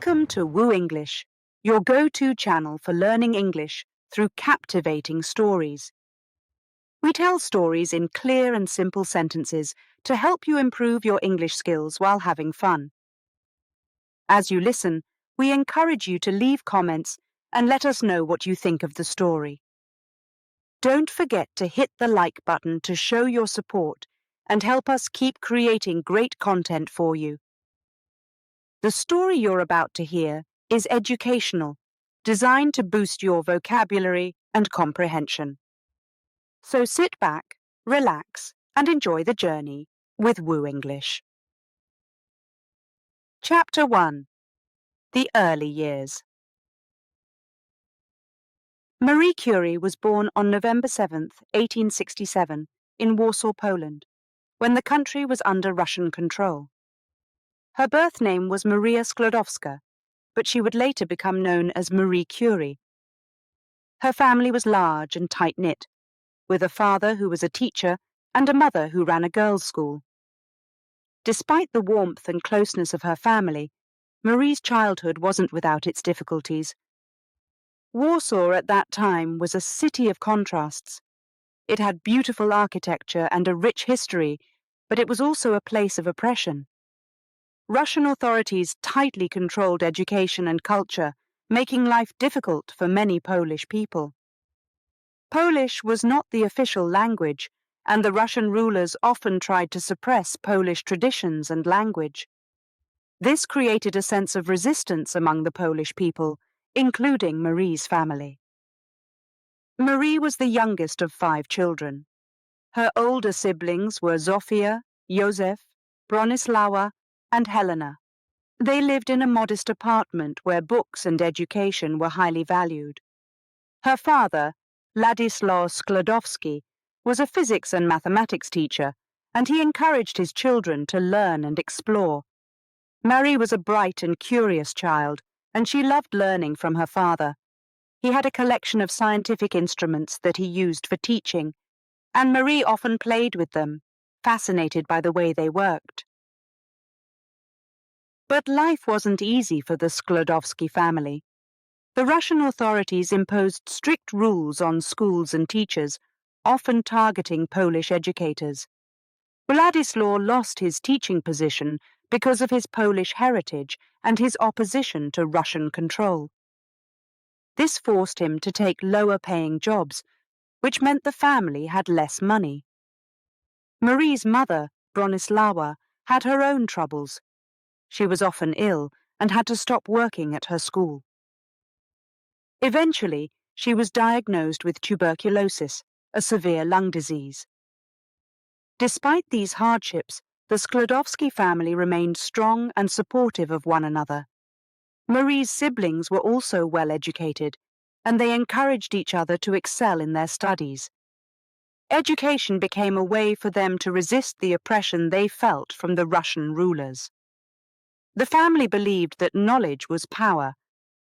Welcome to WooEnglish, your go-to channel for learning English through captivating stories. We tell stories in clear and simple sentences to help you improve your English skills while having fun. As you listen, we encourage you to leave comments and let us know what you think of the story. Don't forget to hit the like button to show your support and help us keep creating great content for you. The story you're about to hear is educational, designed to boost your vocabulary and comprehension. So sit back, relax, and enjoy the journey with WooEnglish. Chapter 1. The Early Years. Marie Curie was born on November 7, 1867, in Warsaw, Poland, when the country was under Russian control. Her birth name was Maria Sklodowska, but she would later become known as Marie Curie. Her family was large and tight-knit, with a father who was a teacher and a mother who ran a girls' school. Despite the warmth and closeness of her family, Marie's childhood wasn't without its difficulties. Warsaw at that time was a city of contrasts. It had beautiful architecture and a rich history, but it was also a place of oppression. Russian authorities tightly controlled education and culture, making life difficult for many Polish people. Polish was not the official language, and the Russian rulers often tried to suppress Polish traditions and language. This created a sense of resistance among the Polish people, including Marie's family. Marie was the youngest of 5 children. Her older siblings were Zofia, Józef, Bronislawa, and Helena. They lived in a modest apartment where books and education were highly valued. Her father, Ladisław Sklodowski, was a physics and mathematics teacher, and he encouraged his children to learn and explore. Marie was a bright and curious child, and she loved learning from her father. He had a collection of scientific instruments that he used for teaching, and Marie often played with them, fascinated by the way they worked. But life wasn't easy for the Sklodowski family. The Russian authorities imposed strict rules on schools and teachers, often targeting Polish educators. Władysław lost his teaching position because of his Polish heritage and his opposition to Russian control. This forced him to take lower-paying jobs, which meant the family had less money. Marie's mother, Bronislawa, had her own troubles. She was often ill and had to stop working at her school. Eventually, she was diagnosed with tuberculosis, a severe lung disease. Despite these hardships, the Sklodowski family remained strong and supportive of one another. Marie's siblings were also well educated, and they encouraged each other to excel in their studies. Education became a way for them to resist the oppression they felt from the Russian rulers. The family believed that knowledge was power,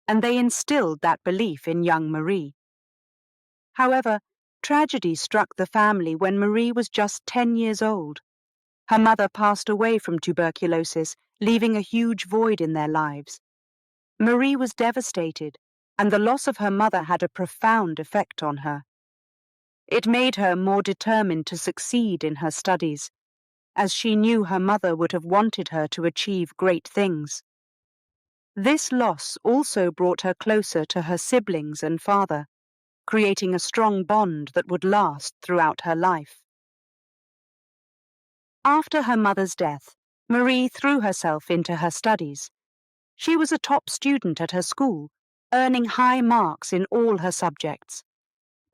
and they instilled that belief in young Marie. However, tragedy struck the family when Marie was just 10 years old. Her mother passed away from tuberculosis, leaving a huge void in their lives. Marie was devastated, and the loss of her mother had a profound effect on her. It made her more determined to succeed in her studies, as she knew her mother would have wanted her to achieve great things. This loss also brought her closer to her siblings and father, creating a strong bond that would last throughout her life. After her mother's death, Marie threw herself into her studies. She was a top student at her school, earning high marks in all her subjects.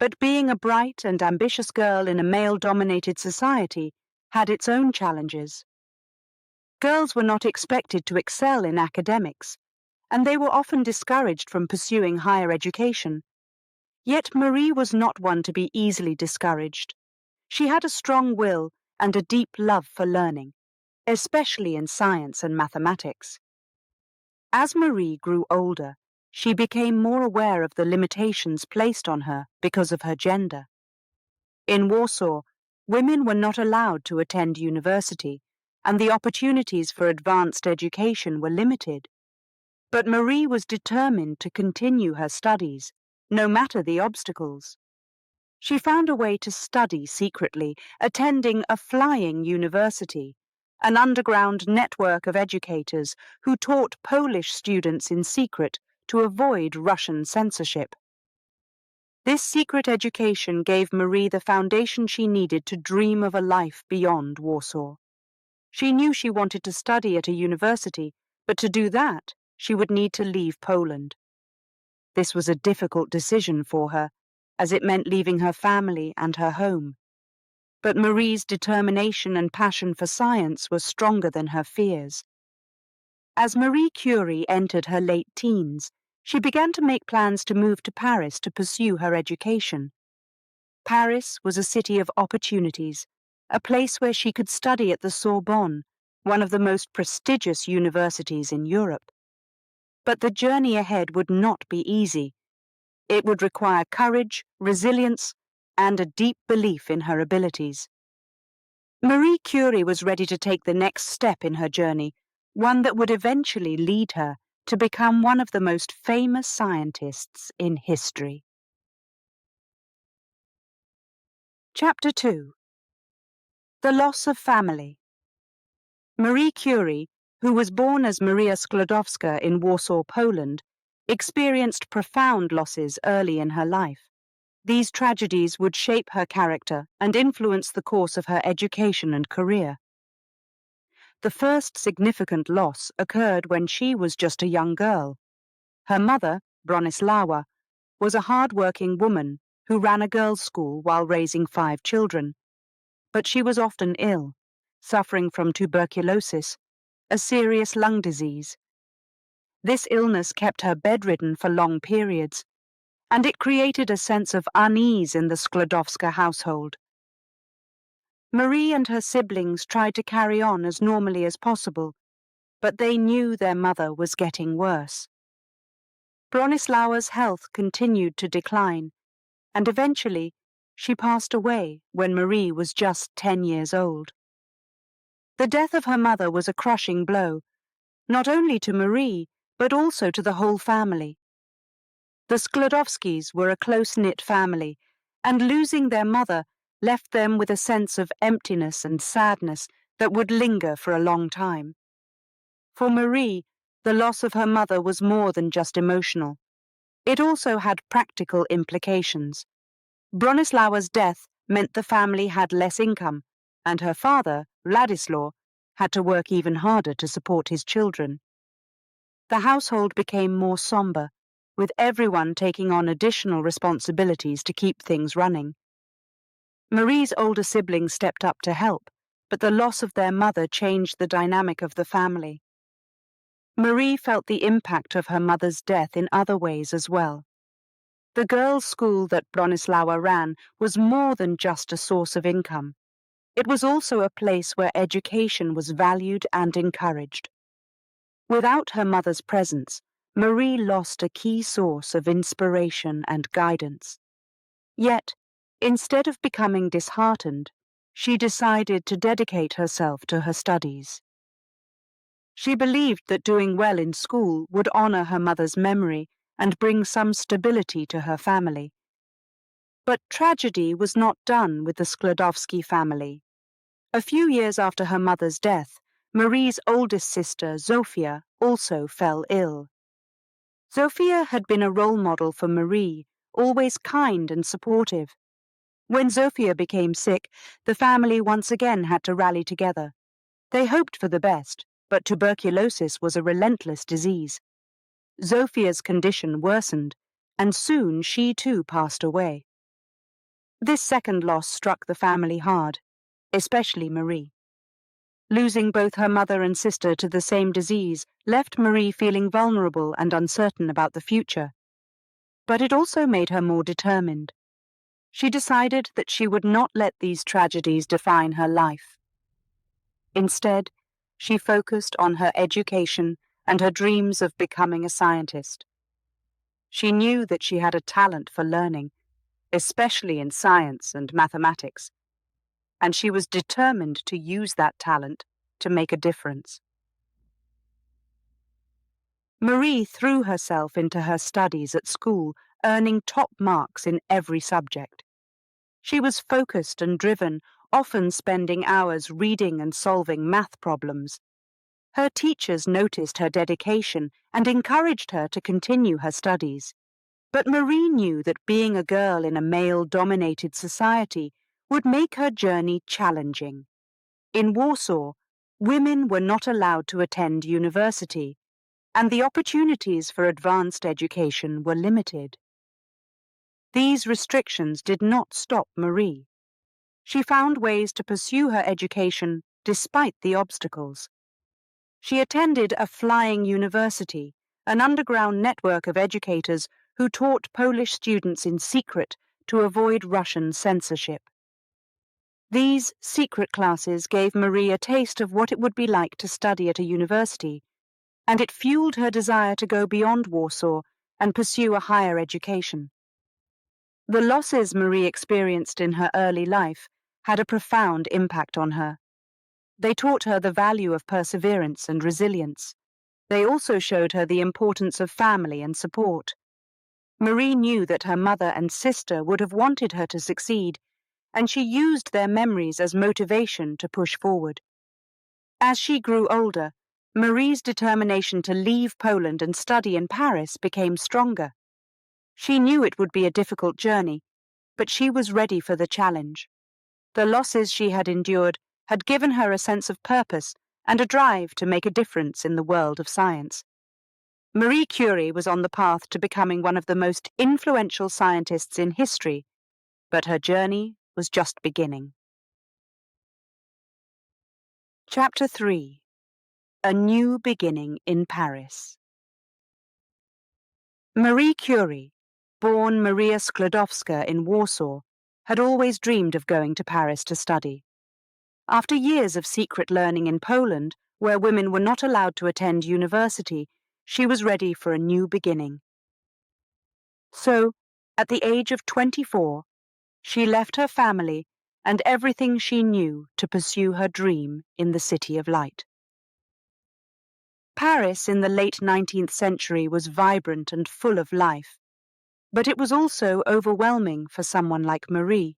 But being a bright and ambitious girl in a male-dominated society had its own challenges. Girls were not expected to excel in academics, and they were often discouraged from pursuing higher education. Yet Marie was not one to be easily discouraged. She had a strong will and a deep love for learning, especially in science and mathematics. As Marie grew older, she became more aware of the limitations placed on her because of her gender. In Warsaw, women were not allowed to attend university, and the opportunities for advanced education were limited. But Marie was determined to continue her studies, no matter the obstacles. She found a way to study secretly, attending a flying university, an underground network of educators who taught Polish students in secret to avoid Russian censorship. This secret education gave Marie the foundation she needed to dream of a life beyond Warsaw. She knew she wanted to study at a university, but to do that, she would need to leave Poland. This was a difficult decision for her, as it meant leaving her family and her home. But Marie's determination and passion for science was stronger than her fears. As Marie Curie entered her late teens, she began to make plans to move to Paris to pursue her education. Paris was a city of opportunities, a place where she could study at the Sorbonne, one of the most prestigious universities in Europe. But the journey ahead would not be easy. It would require courage, resilience, and a deep belief in her abilities. Marie Curie was ready to take the next step in her journey, one that would eventually lead her to become one of the most famous scientists in history. Chapter 2. The Loss of Family. Marie Curie, who was born as Maria Sklodowska in Warsaw, Poland, experienced profound losses early in her life. These tragedies would shape her character and influence the course of her education and career. The first significant loss occurred when she was just a young girl. Her mother, Bronislawa, was a hard-working woman who ran a girls' school while raising 5 children. But she was often ill, suffering from tuberculosis, a serious lung disease. This illness kept her bedridden for long periods, and it created a sense of unease in the Sklodowska household. Marie and her siblings tried to carry on as normally as possible, but they knew their mother was getting worse. Bronislawa's health continued to decline, and eventually she passed away when Marie was just 10 years old. The death of her mother was a crushing blow, not only to Marie, but also to the whole family. The Sklodowskis were a close-knit family, and losing their mother left them with a sense of emptiness and sadness that would linger for a long time. For Marie, the loss of her mother was more than just emotional. It also had practical implications. Bronislawa's death meant the family had less income, and her father, Władysław, had to work even harder to support his children. The household became more somber, with everyone taking on additional responsibilities to keep things running. Marie's older siblings stepped up to help, but the loss of their mother changed the dynamic of the family. Marie felt the impact of her mother's death in other ways as well. The girls' school that Bronislawa ran was more than just a source of income. It was also a place where education was valued and encouraged. Without her mother's presence, Marie lost a key source of inspiration and guidance. Yet, instead of becoming disheartened, she decided to dedicate herself to her studies. She believed that doing well in school would honor her mother's memory and bring some stability to her family. But tragedy was not done with the Sklodowski family. A few years after her mother's death, Marie's oldest sister, Zofia, also fell ill. Zofia had been a role model for Marie, always kind and supportive. When Zofia became sick, the family once again had to rally together. They hoped for the best, but tuberculosis was a relentless disease. Zofia's condition worsened, and soon she too passed away. This second loss struck the family hard, especially Marie. Losing both her mother and sister to the same disease left Marie feeling vulnerable and uncertain about the future. But it also made her more determined. She decided that she would not let these tragedies define her life. Instead, she focused on her education and her dreams of becoming a scientist. She knew that she had a talent for learning, especially in science and mathematics, and she was determined to use that talent to make a difference. Marie threw herself into her studies at school, earning top marks in every subject. She was focused and driven, often spending hours reading and solving math problems. Her teachers noticed her dedication and encouraged her to continue her studies. But Marie knew that being a girl in a male-dominated society would make her journey challenging. In Warsaw, women were not allowed to attend university, and the opportunities for advanced education were limited. These restrictions did not stop Marie. She found ways to pursue her education despite the obstacles. She attended a flying university, an underground network of educators who taught Polish students in secret to avoid Russian censorship. These secret classes gave Marie a taste of what it would be like to study at a university, and it fueled her desire to go beyond Warsaw and pursue a higher education. The losses Marie experienced in her early life had a profound impact on her. They taught her the value of perseverance and resilience. They also showed her the importance of family and support. Marie knew that her mother and sister would have wanted her to succeed, and she used their memories as motivation to push forward. As she grew older, Marie's determination to leave Poland and study in Paris became stronger. She knew it would be a difficult journey, but she was ready for the challenge. The losses she had endured had given her a sense of purpose and a drive to make a difference in the world of science. Marie Curie was on the path to becoming one of the most influential scientists in history, but her journey was just beginning. Chapter 3: A New Beginning in Paris. Marie Curie, born Maria Sklodowska in Warsaw, had always dreamed of going to Paris to study. After years of secret learning in Poland, where women were not allowed to attend university, she was ready for a new beginning. So, at the age of 24, she left her family and everything she knew to pursue her dream in the City of Light. Paris in the late 19th century was vibrant and full of life, but it was also overwhelming for someone like Marie.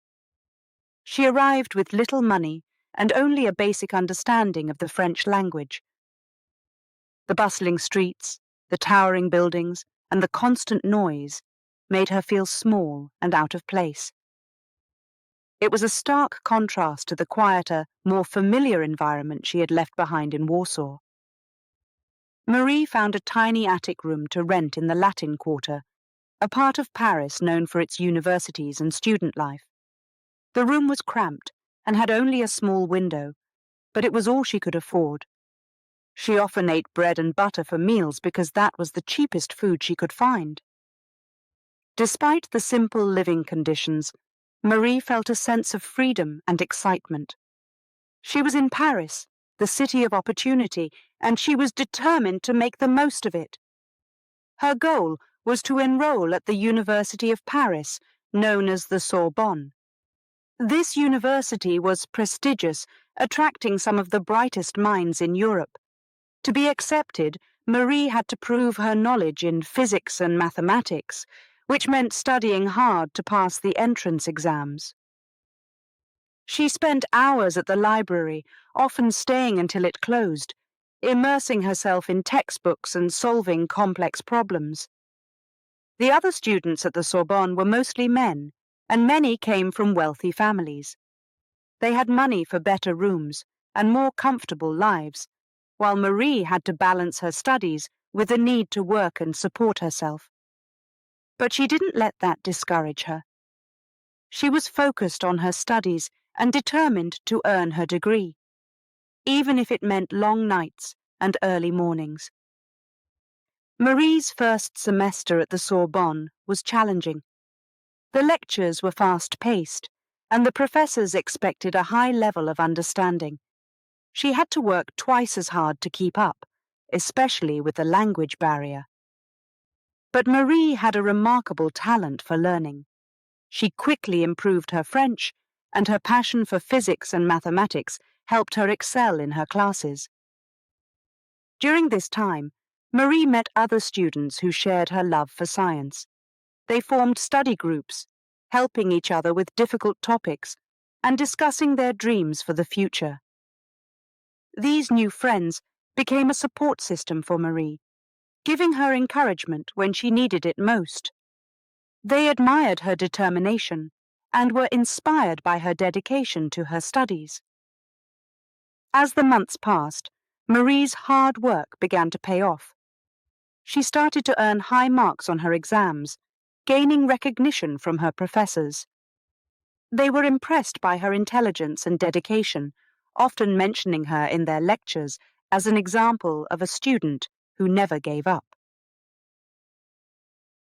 She arrived with little money and only a basic understanding of the French language. The bustling streets, the towering buildings, and the constant noise made her feel small and out of place. It was a stark contrast to the quieter, more familiar environment she had left behind in Warsaw. Marie found a tiny attic room to rent in the Latin Quarter, a part of Paris known for its universities and student life. The room was cramped and had only a small window, but it was all she could afford. She often ate bread and butter for meals because that was the cheapest food she could find. Despite the simple living conditions, Marie felt a sense of freedom and excitement. She was in Paris, the city of opportunity, and she was determined to make the most of it. Her goal was to enroll at the University of Paris, known as the Sorbonne. This university was prestigious, attracting some of the brightest minds in Europe. To be accepted, Marie had to prove her knowledge in physics and mathematics, which meant studying hard to pass the entrance exams. She spent hours at the library, often staying until it closed, immersing herself in textbooks and solving complex problems. The other students at the Sorbonne were mostly men, and many came from wealthy families. They had money for better rooms and more comfortable lives, while Marie had to balance her studies with the need to work and support herself. But she didn't let that discourage her. She was focused on her studies and determined to earn her degree, even if it meant long nights and early mornings. Marie's first semester at the Sorbonne was challenging. The lectures were fast-paced, and the professors expected a high level of understanding. She had to work twice as hard to keep up, especially with the language barrier. But Marie had a remarkable talent for learning. She quickly improved her French, and her passion for physics and mathematics helped her excel in her classes. During this time, Marie met other students who shared her love for science. They formed study groups, helping each other with difficult topics and discussing their dreams for the future. These new friends became a support system for Marie, giving her encouragement when she needed it most. They admired her determination and were inspired by her dedication to her studies. As the months passed, Marie's hard work began to pay off. She started to earn high marks on her exams, gaining recognition from her professors. They were impressed by her intelligence and dedication, often mentioning her in their lectures as an example of a student who never gave up.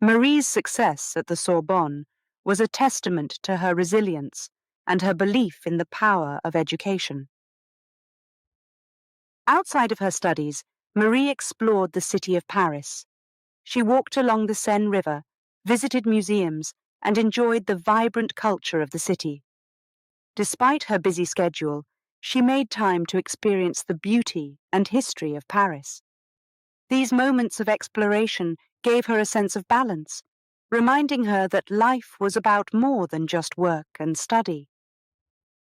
Marie's success at the Sorbonne was a testament to her resilience and her belief in the power of education. Outside of her studies, Marie explored the city of Paris. She walked along the Seine River, visited museums, and enjoyed the vibrant culture of the city. Despite her busy schedule, she made time to experience the beauty and history of Paris. These moments of exploration gave her a sense of balance, reminding her that life was about more than just work and study.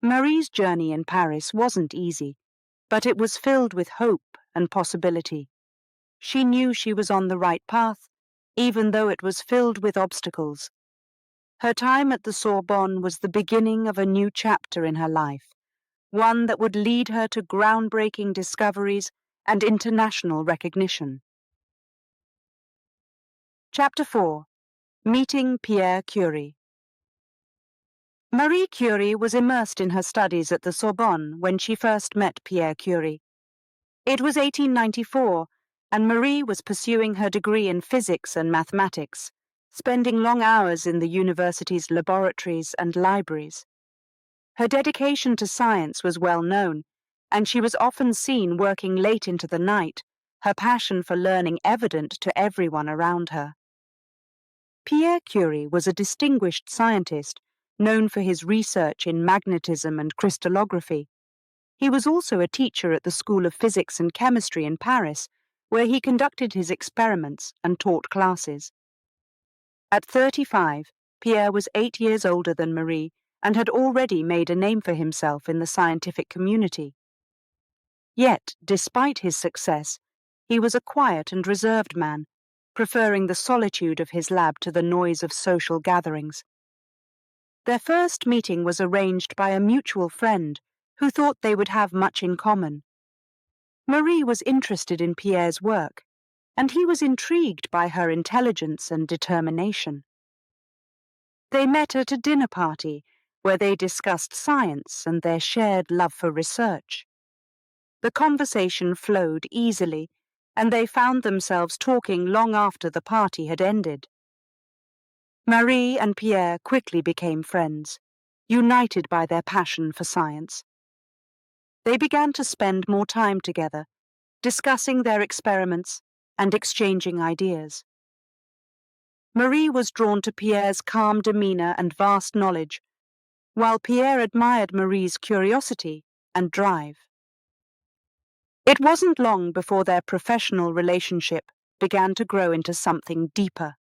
Marie's journey in Paris wasn't easy, but it was filled with hope and possibility. She knew she was on the right path, even though it was filled with obstacles. Her time at the Sorbonne was the beginning of a new chapter in her life, one that would lead her to groundbreaking discoveries and international recognition. Chapter 4. Meeting Pierre Curie. Marie Curie was immersed in her studies at the Sorbonne when she first met Pierre Curie. It was 1894, and Marie was pursuing her degree in physics and mathematics, spending long hours in the university's laboratories and libraries. Her dedication to science was well known, and she was often seen working late into the night, her passion for learning evident to everyone around her. Pierre Curie was a distinguished scientist, known for his research in magnetism and crystallography. He was also a teacher at the School of Physics and Chemistry in Paris, where he conducted his experiments and taught classes. At 35, Pierre was 8 years older than Marie and had already made a name for himself in the scientific community. Yet, despite his success, he was a quiet and reserved man, preferring the solitude of his lab to the noise of social gatherings. Their first meeting was arranged by a mutual friend who thought they would have much in common. Marie was interested in Pierre's work, and he was intrigued by her intelligence and determination. They met at a dinner party where they discussed science and their shared love for research. The conversation flowed easily, and they found themselves talking long after the party had ended. Marie and Pierre quickly became friends, united by their passion for science. They began to spend more time together, discussing their experiments and exchanging ideas. Marie was drawn to Pierre's calm demeanor and vast knowledge, while Pierre admired Marie's curiosity and drive. It wasn't long before their professional relationship began to grow into something deeper.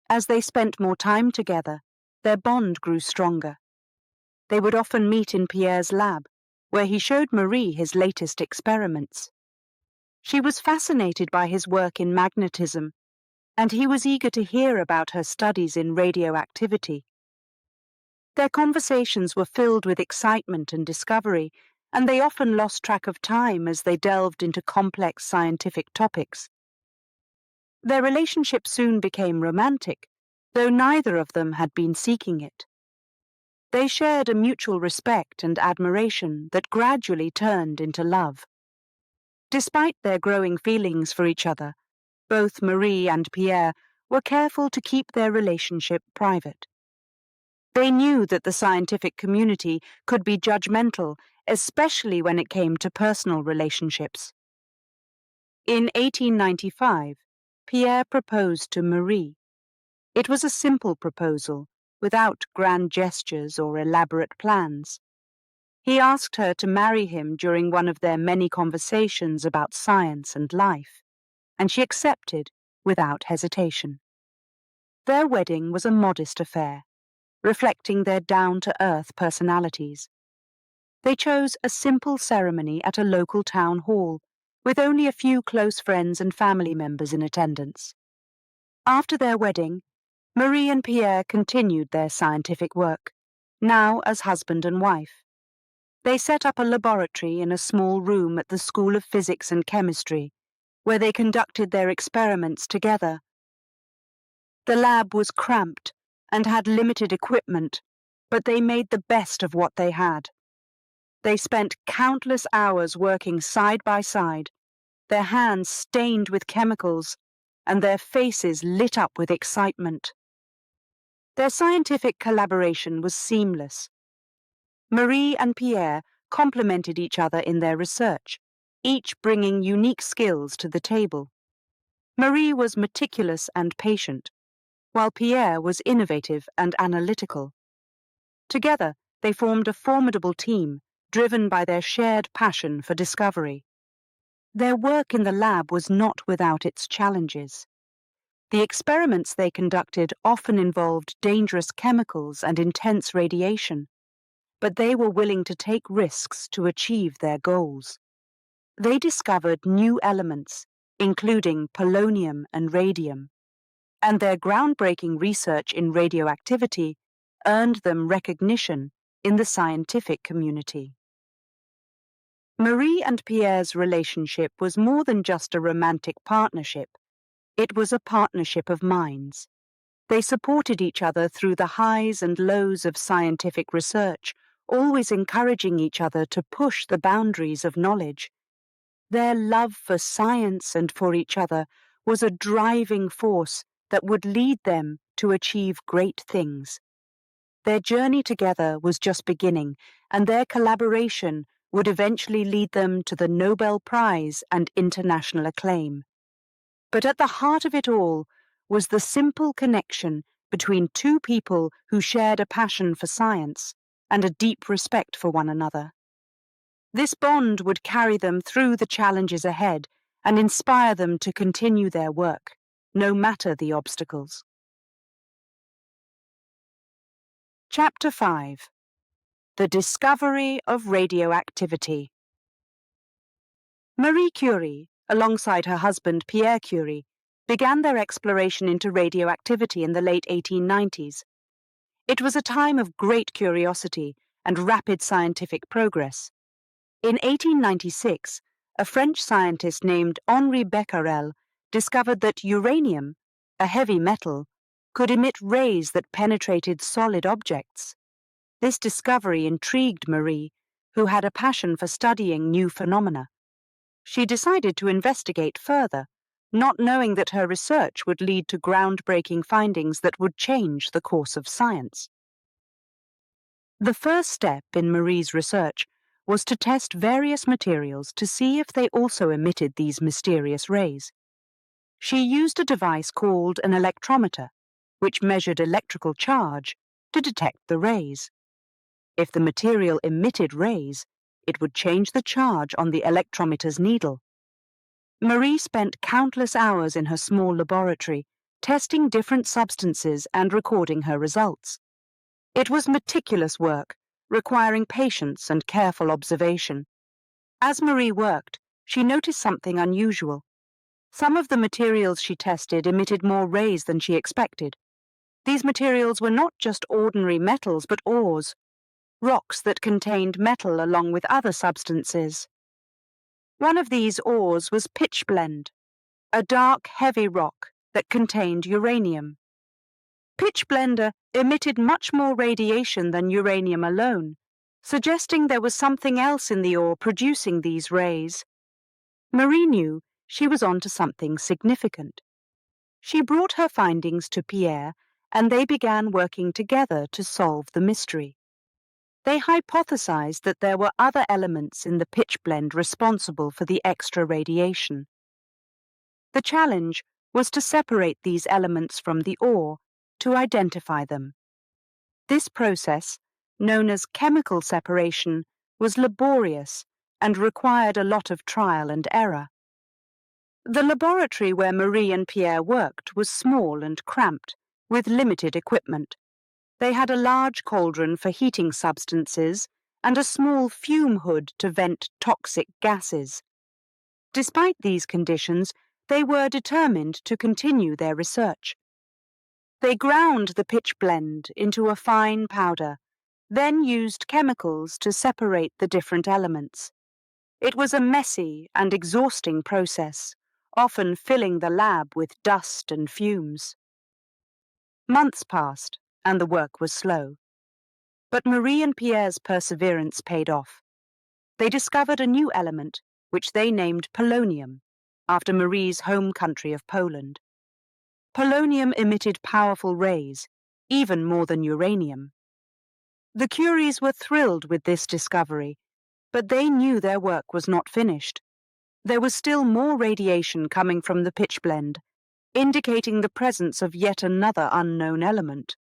As they spent more time together, their bond grew stronger. They would often meet in Pierre's lab, where he showed Marie his latest experiments. She was fascinated by his work in magnetism, and he was eager to hear about her studies in radioactivity. Their conversations were filled with excitement and discovery, and they often lost track of time as they delved into complex scientific topics. Their relationship soon became romantic, though neither of them had been seeking it. They shared a mutual respect and admiration that gradually turned into love. Despite their growing feelings for each other, both Marie and Pierre were careful to keep their relationship private. They knew that the scientific community could be judgmental, especially when it came to personal relationships. In 1895, Pierre proposed to Marie. It was a simple proposal, without grand gestures or elaborate plans. He asked her to marry him during one of their many conversations about science and life. and she accepted without hesitation. Their wedding was a modest affair, reflecting their down-to-earth personalities. They chose a simple ceremony at a local town hall, with only a few close friends and family members in attendance. After their wedding, Marie and Pierre continued their scientific work, now as husband and wife. They set up a laboratory in a small room at the School of Physics and Chemistry, where they conducted their experiments together. The lab was cramped and had limited equipment, but they made the best of what they had. They spent countless hours working side by side, their hands stained with chemicals, and their faces lit up with excitement. Their scientific collaboration was seamless. Marie and Pierre complemented each other in their research, each bringing unique skills to the table. Marie was meticulous and patient, while Pierre was innovative and analytical. Together, they formed a formidable team, driven by their shared passion for discovery. Their work in the lab was not without its challenges. The experiments they conducted often involved dangerous chemicals and intense radiation, but they were willing to take risks to achieve their goals. They discovered new elements, including polonium and radium, and their groundbreaking research in radioactivity earned them recognition in the scientific community. Marie and Pierre's relationship was more than just a romantic partnership. It was a partnership of minds. They supported each other through the highs and lows of scientific research, always encouraging each other to push the boundaries of knowledge. Their love for science and for each other was a driving force that would lead them to achieve great things. Their journey together was just beginning, and their collaboration would eventually lead them to the Nobel Prize and international acclaim. But at the heart of it all was the simple connection between two people who shared a passion for science and a deep respect for one another. This bond would carry them through the challenges ahead and inspire them to continue their work, no matter the obstacles. Chapter 5. The Discovery of Radioactivity. Marie Curie, alongside her husband Pierre Curie, began their exploration into radioactivity in the late 1890s. It was a time of great curiosity and rapid scientific progress. In 1896, a French scientist named Henri Becquerel discovered that uranium, a heavy metal, could emit rays that penetrated solid objects. This discovery intrigued Marie, who had a passion for studying new phenomena. She decided to investigate further, not knowing that her research would lead to groundbreaking findings that would change the course of science. The first step in Marie's research was to test various materials to see if they also emitted these mysterious rays. She used a device called an electrometer, which measured electrical charge to detect the rays. If the material emitted rays, it would change the charge on the electrometer's needle. Marie spent countless hours in her small laboratory, testing different substances and recording her results. It was meticulous work, requiring patience and careful observation. As Marie worked, she noticed something unusual. Some of the materials she tested emitted more rays than she expected. These materials were not just ordinary metals, but ores, rocks that contained metal along with other substances. One of these ores was pitchblende, a dark, heavy rock that contained uranium. Pitchblende emitted much more radiation than uranium alone, suggesting there was something else in the ore producing these rays. Marie knew she was onto something significant. She brought her findings to Pierre, and they began working together to solve the mystery. They hypothesized that there were other elements in the pitchblende responsible for the extra radiation. The challenge was to separate these elements from the ore, to identify them. This process, known as chemical separation, was laborious and required a lot of trial and error. The laboratory where Marie and Pierre worked was small and cramped, with limited equipment. They had a large cauldron for heating substances and a small fume hood to vent toxic gases. Despite these conditions, they were determined to continue their research. They ground the pitch blend into a fine powder, then used chemicals to separate the different elements. It was a messy and exhausting process, often filling the lab with dust and fumes. Months passed, and the work was slow. But Marie and Pierre's perseverance paid off. They discovered a new element, which they named polonium, after Marie's home country of Poland. Polonium emitted powerful rays, even more than uranium. The Curies were thrilled with this discovery, but they knew their work was not finished. There was still more radiation coming from the pitchblende, indicating the presence of yet another unknown element.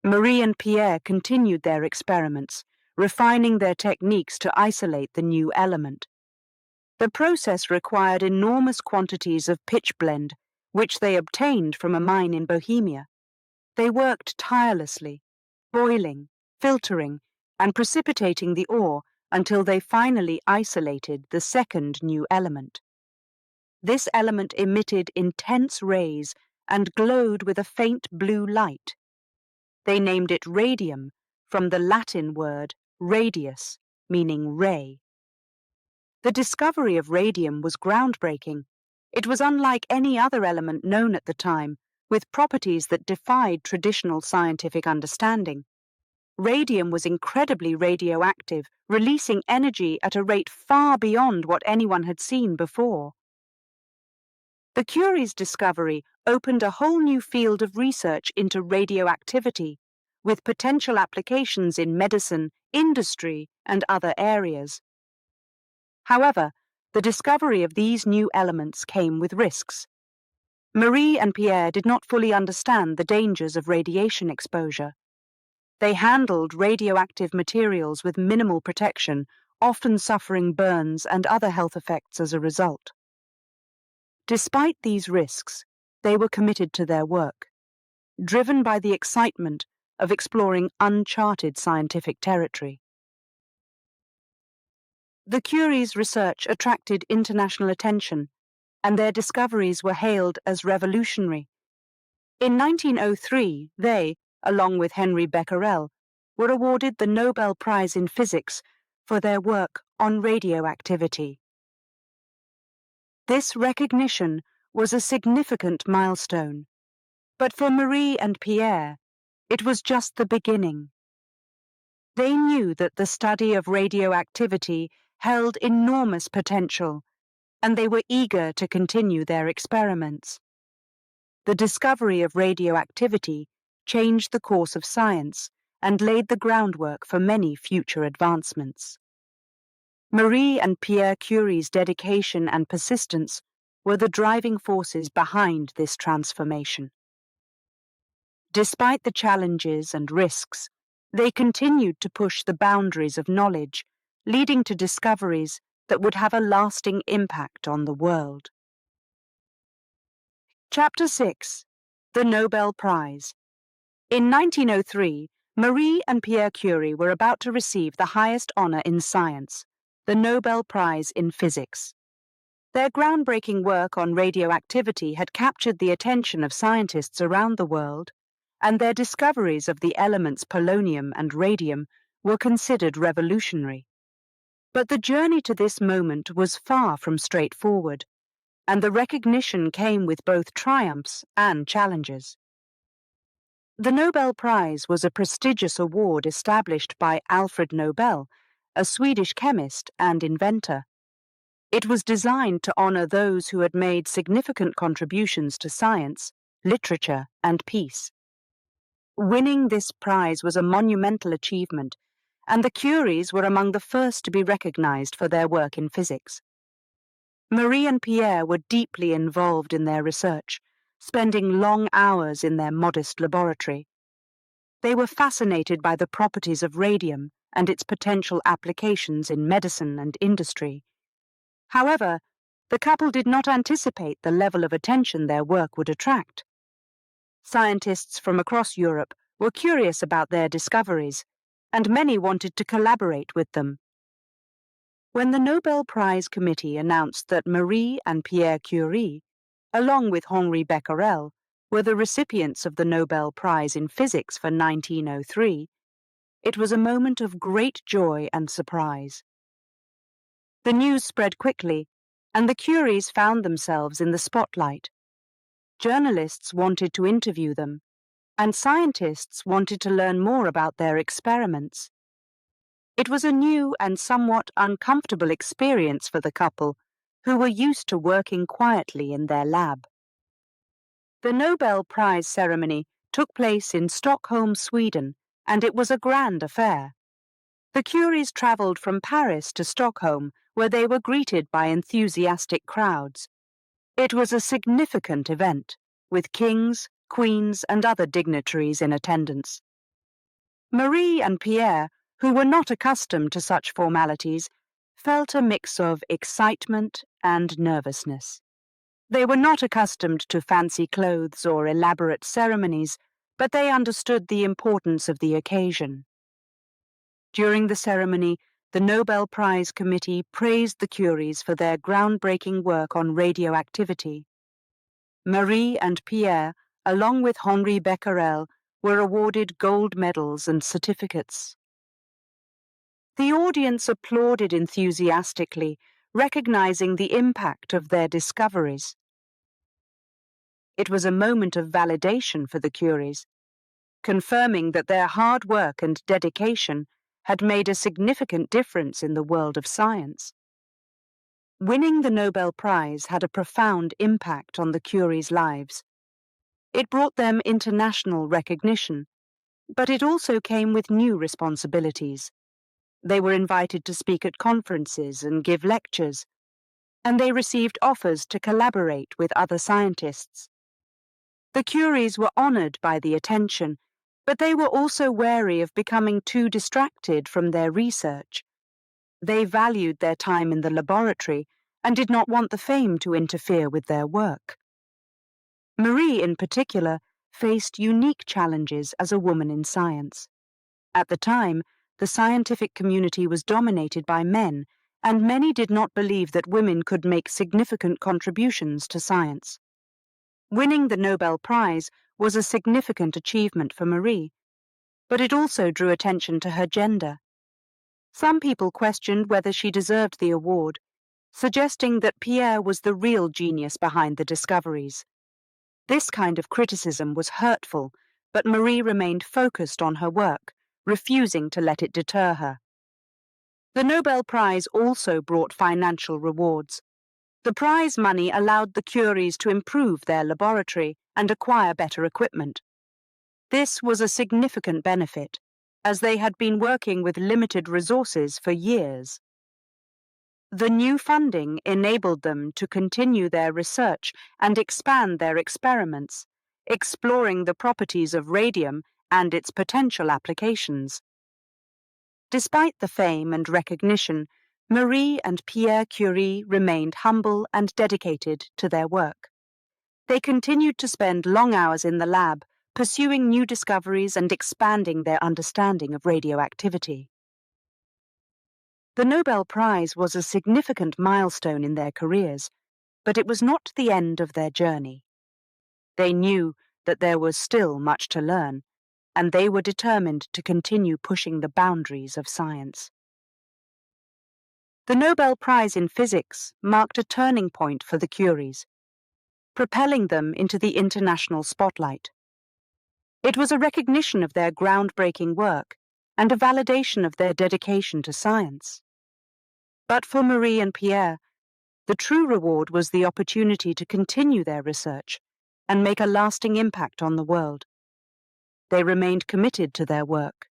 Marie and Pierre continued their experiments, refining their techniques to isolate the new element. The process required enormous quantities of pitchblende, which they obtained from a mine in Bohemia. They worked tirelessly, boiling, filtering, and precipitating the ore until they finally isolated the second new element. This element emitted intense rays and glowed with a faint blue light. They named it radium from the Latin word radius, meaning ray. The discovery of radium was groundbreaking. It was unlike any other element known at the time, with properties that defied traditional scientific understanding. Radium was incredibly radioactive, releasing energy at a rate far beyond what anyone had seen before. The Curie's discovery opened a whole new field of research into radioactivity, with potential applications in medicine, industry, and other areas. However, the discovery of these new elements came with risks. Marie and Pierre did not fully understand the dangers of radiation exposure. They handled radioactive materials with minimal protection, often suffering burns and other health effects as a result. Despite these risks, they were committed to their work, driven by the excitement of exploring uncharted scientific territory. The Curie's research attracted international attention, and their discoveries were hailed as revolutionary. In 1903, they, along with Henry Becquerel, were awarded the Nobel Prize in Physics for their work on radioactivity. This recognition was a significant milestone, but for Marie and Pierre, it was just the beginning. They knew that the study of radioactivity held enormous potential, and they were eager to continue their experiments. The discovery of radioactivity changed the course of science and laid the groundwork for many future advancements. Marie and Pierre Curie's dedication and persistence were the driving forces behind this transformation. Despite the challenges and risks, they continued to push the boundaries of knowledge, leading to discoveries that would have a lasting impact on the world. Chapter 6. The Nobel Prize. In 1903, Marie and Pierre Curie were about to receive the highest honor in science, the Nobel Prize in Physics. Their groundbreaking work on radioactivity had captured the attention of scientists around the world, and their discoveries of the elements polonium and radium were considered revolutionary. But the journey to this moment was far from straightforward, and the recognition came with both triumphs and challenges. The Nobel Prize was a prestigious award established by Alfred Nobel, a Swedish chemist and inventor. It was designed to honor those who had made significant contributions to science, literature, and peace. Winning this prize was a monumental achievement, and the Curies were among the first to be recognized for their work in physics. Marie and Pierre were deeply involved in their research, spending long hours in their modest laboratory. They were fascinated by the properties of radium and its potential applications in medicine and industry. However, The couple did not anticipate the level of attention their work would attract. Scientists from across Europe were curious about their discoveries, and many wanted to collaborate with them. When the Nobel Prize Committee announced that Marie and Pierre Curie, along with Henri Becquerel, were the recipients of the Nobel Prize in Physics for 1903, it was a moment of great joy and surprise. The news spread quickly, and the Curies found themselves in the spotlight. Journalists wanted to interview them, and scientists wanted to learn more about their experiments. It was a new and somewhat uncomfortable experience for the couple, who were used to working quietly in their lab. The Nobel Prize ceremony took place in Stockholm, Sweden, and it was a grand affair. The Curies travelled from Paris to Stockholm, where they were greeted by enthusiastic crowds. It was a significant event, with kings, queens, and other dignitaries in attendance. Marie and Pierre, who were not accustomed to such formalities, felt a mix of excitement and nervousness. They were not accustomed to fancy clothes or elaborate ceremonies, but they understood the importance of the occasion. During the ceremony, the Nobel Prize Committee praised the Curies for their groundbreaking work on radioactivity. Marie and Pierre, along with Henri Becquerel, were awarded gold medals and certificates. The audience applauded enthusiastically, recognizing the impact of their discoveries. It was a moment of validation for the Curies, confirming that their hard work and dedication had made a significant difference in the world of science. Winning the Nobel Prize had a profound impact on the Curies' lives. It brought them international recognition, but it also came with new responsibilities. They were invited to speak at conferences and give lectures, and they received offers to collaborate with other scientists. The Curies were honored by the attention, but they were also wary of becoming too distracted from their research. They valued their time in the laboratory and did not want the fame to interfere with their work. Marie, in particular, faced unique challenges as a woman in science. At the time, the scientific community was dominated by men, and many did not believe that women could make significant contributions to science. Winning the Nobel Prize was a significant achievement for Marie, but it also drew attention to her gender. Some people questioned whether she deserved the award, suggesting that Pierre was the real genius behind the discoveries. This kind of criticism was hurtful, but Marie remained focused on her work, refusing to let it deter her. The Nobel Prize also brought financial rewards. The prize money allowed the Curies to improve their laboratory and acquire better equipment. This was a significant benefit, as they had been working with limited resources for years. The new funding enabled them to continue their research and expand their experiments, exploring the properties of radium and its potential applications. Despite the fame and recognition, Marie and Pierre Curie remained humble and dedicated to their work. They continued to spend long hours in the lab, pursuing new discoveries and expanding their understanding of radioactivity. The Nobel Prize was a significant milestone in their careers, but it was not the end of their journey. They knew that there was still much to learn, and they were determined to continue pushing the boundaries of science. The Nobel Prize in Physics marked a turning point for the Curies, propelling them into the international spotlight. It was a recognition of their groundbreaking work and a validation of their dedication to science. But for Marie and Pierre, the true reward was the opportunity to continue their research and make a lasting impact on the world. They remained committed to their work,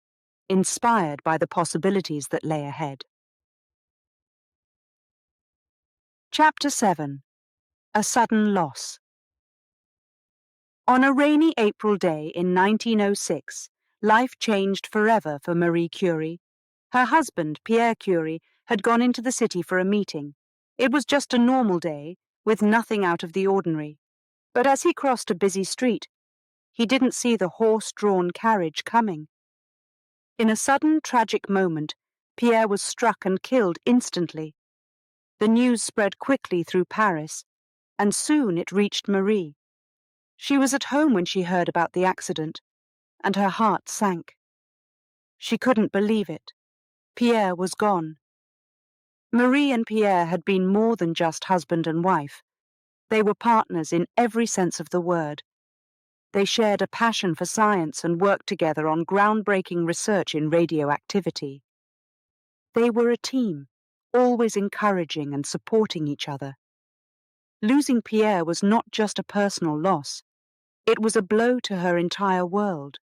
inspired by the possibilities that lay ahead. Chapter 7. A Sudden Loss. On a rainy April day in 1906, life changed forever for Marie Curie. Her husband, Pierre Curie, had gone into the city for a meeting, It was just a normal day, with nothing out of the ordinary. But as he crossed a busy street, he didn't see the horse-drawn carriage coming. In a sudden, tragic moment, Pierre was struck and killed instantly. The news spread quickly through Paris, and soon it reached Marie. She was at home when she heard about the accident, and her heart sank. She couldn't believe it. Pierre was gone. Marie and Pierre had been more than just husband and wife. They were partners in every sense of the word. They shared a passion for science and worked together on groundbreaking research in radioactivity. They were a team, always encouraging and supporting each other. Losing Pierre was not just a personal loss. It was a blow to her entire world.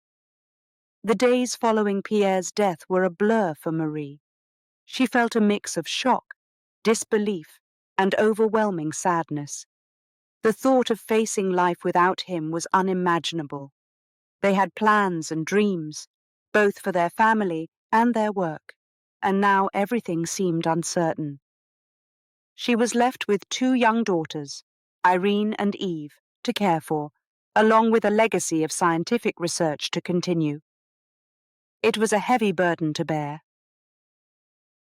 The days following Pierre's death were a blur for Marie. She felt a mix of shock, disbelief, and overwhelming sadness. The thought of facing life without him was unimaginable. They had plans and dreams, both for their family and their work, and now everything seemed uncertain. She was left with 2 young daughters, Irene and Eve, to care for, along with a legacy of scientific research to continue. It was a heavy burden to bear.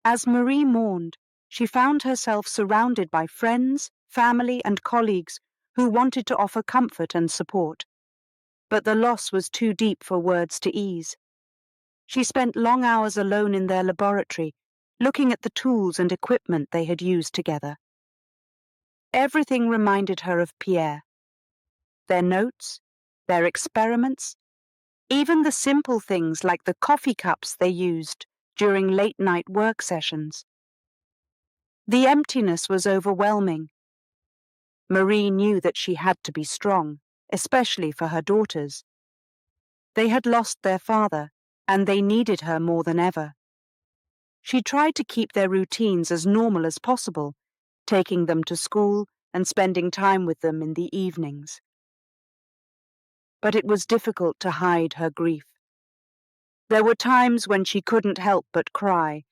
As Marie mourned, she found herself surrounded by friends, family, and colleagues who wanted to offer comfort and support. But the loss was too deep for words to ease. She spent long hours alone in their laboratory, looking at the tools and equipment they had used together. Everything reminded her of Pierre. Their notes, their experiments, even the simple things like the coffee cups they used during late-night work sessions. The emptiness was overwhelming. Marie knew that she had to be strong, especially for her daughters. They had lost their father, and they needed her more than ever. She tried to keep their routines as normal as possible, taking them to school and spending time with them in the evenings. But it was difficult to hide her grief. There were times when she couldn't help but cry,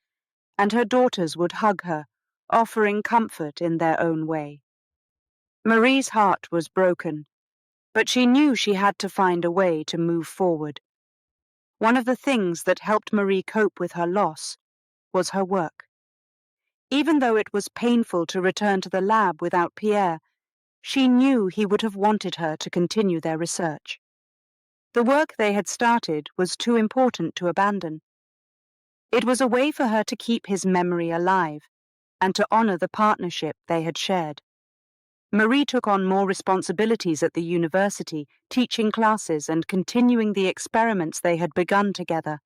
and her daughters would hug her, offering comfort in their own way. Marie's heart was broken, but she knew she had to find a way to move forward. One of the things that helped Marie cope with her loss was her work. Even though it was painful to return to the lab without Pierre, she knew he would have wanted her to continue their research. The work they had started was too important to abandon. It was a way for her to keep his memory alive and to honor the partnership they had shared. Marie took on more responsibilities at the university, teaching classes and continuing the experiments they had begun together.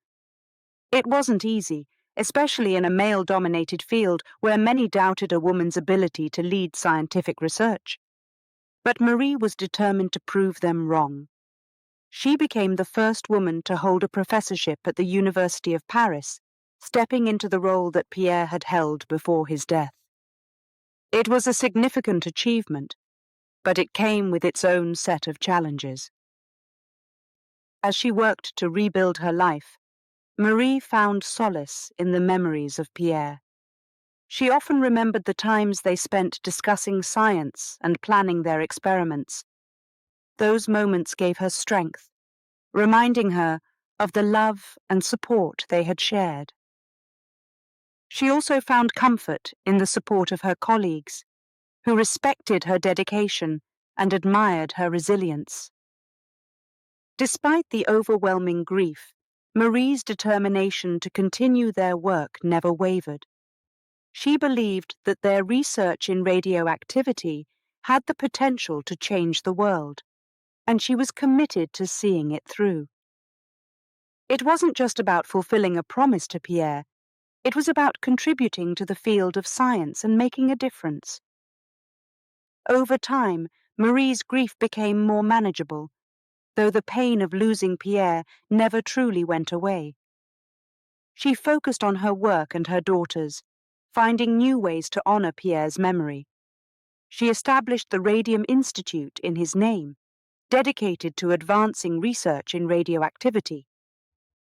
It wasn't easy, especially in a male-dominated field where many doubted a woman's ability to lead scientific research. But Marie was determined to prove them wrong. She became the first woman to hold a professorship at the University of Paris, stepping into the role that Pierre had held before his death. It was a significant achievement, but it came with its own set of challenges. As she worked to rebuild her life, Marie found solace in the memories of Pierre. She often remembered the times they spent discussing science and planning their experiments. Those moments gave her strength, reminding her of the love and support they had shared. She also found comfort in the support of her colleagues, who respected her dedication and admired her resilience. Despite the overwhelming grief, Marie's determination to continue their work never wavered. She believed that their research in radioactivity had the potential to change the world, and she was committed to seeing it through. It wasn't just about fulfilling a promise to Pierre. It was about contributing to the field of science and making a difference. Over time, Marie's grief became more manageable, though the pain of losing Pierre never truly went away. She focused on her work and her daughters, finding new ways to honor Pierre's memory. She established the Radium Institute in his name, dedicated to advancing research in radioactivity.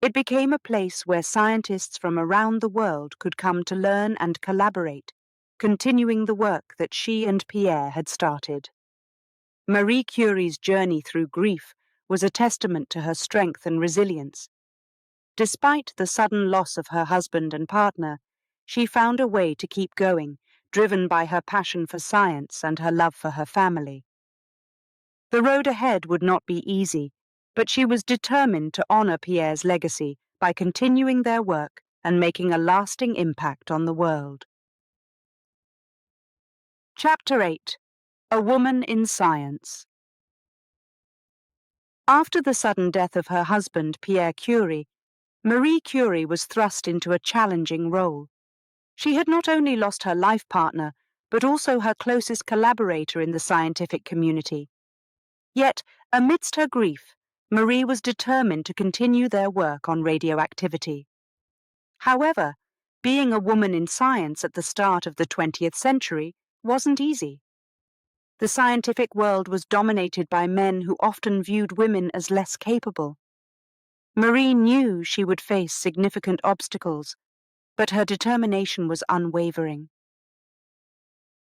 It became a place where scientists from around the world could come to learn and collaborate, continuing the work that she and Pierre had started. Marie Curie's journey through grief was a testament to her strength and resilience. Despite the sudden loss of her husband and partner, she found a way to keep going, driven by her passion for science and her love for her family. The road ahead would not be easy, but she was determined to honor Pierre's legacy by continuing their work and making a lasting impact on the world. Chapter 8. A Woman in Science. After the sudden death of her husband, Pierre Curie, Marie Curie was thrust into a challenging role. She had not only lost her life partner, but also her closest collaborator in the scientific community. Yet, amidst her grief, Marie was determined to continue their work on radioactivity. However, being a woman in science at the start of the 20th century wasn't easy. The scientific world was dominated by men who often viewed women as less capable. Marie knew she would face significant obstacles, but her determination was unwavering.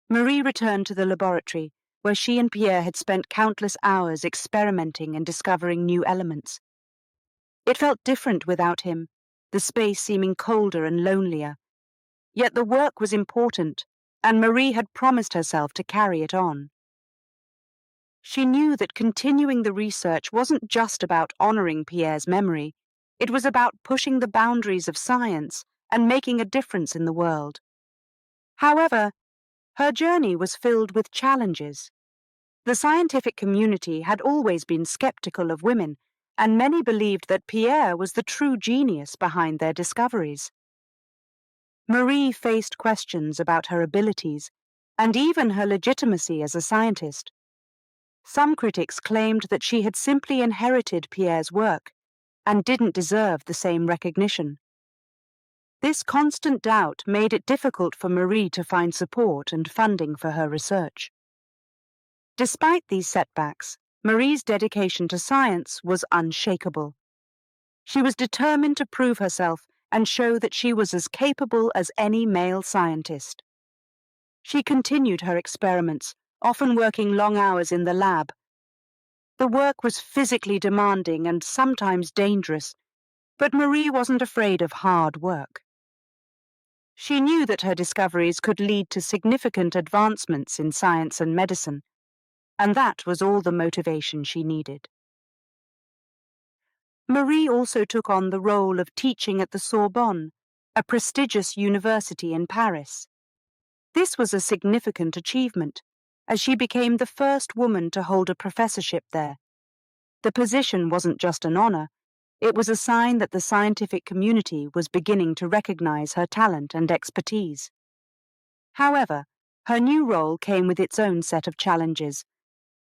Marie returned to the laboratory, where she and Pierre had spent countless hours experimenting and discovering new elements. It felt different without him, the space seeming colder and lonelier. Yet the work was important, and Marie had promised herself to carry it on. She knew that continuing the research wasn't just about honoring Pierre's memory, it was about pushing the boundaries of science and making a difference in the world. However, her journey was filled with challenges. The scientific community had always been skeptical of women, and many believed that Pierre was the true genius behind their discoveries. Marie faced questions about her abilities, and even her legitimacy as a scientist. Some critics claimed that she had simply inherited Pierre's work, and didn't deserve the same recognition. This constant doubt made it difficult for Marie to find support and funding for her research. Despite these setbacks, Marie's dedication to science was unshakable. She was determined to prove herself and show that she was as capable as any male scientist. She continued her experiments, often working long hours in the lab. The work was physically demanding and sometimes dangerous, but Marie wasn't afraid of hard work. She knew that her discoveries could lead to significant advancements in science and medicine, and that was all the motivation she needed. Marie also took on the role of teaching at the Sorbonne, a prestigious university in Paris. This was a significant achievement, as she became the first woman to hold a professorship there. The position wasn't just an honor, it was a sign that the scientific community was beginning to recognize her talent and expertise. However, her new role came with its own set of challenges.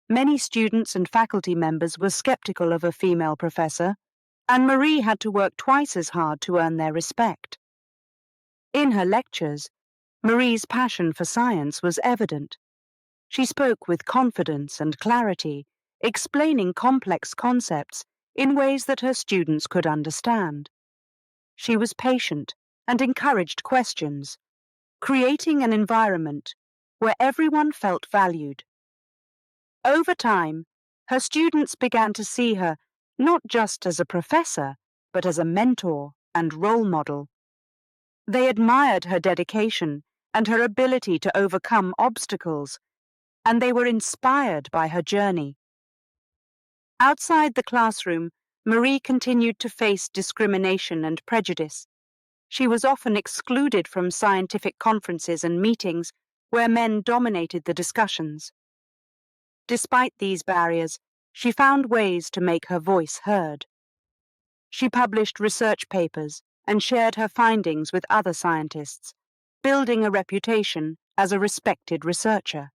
Many students and faculty members were skeptical of a female professor, and Marie had to work twice as hard to earn their respect. In her lectures, Marie's passion for science was evident. She spoke with confidence and clarity, explaining complex concepts in ways that her students could understand. She was patient and encouraged questions, creating an environment where everyone felt valued. Over time, her students began to see her not just as a professor, but as a mentor and role model. They admired her dedication and her ability to overcome obstacles, and they were inspired by her journey. Outside the classroom, Marie continued to face discrimination and prejudice. She was often excluded from scientific conferences and meetings where men dominated the discussions. Despite these barriers, she found ways to make her voice heard. She published research papers and shared her findings with other scientists, building a reputation as a respected researcher.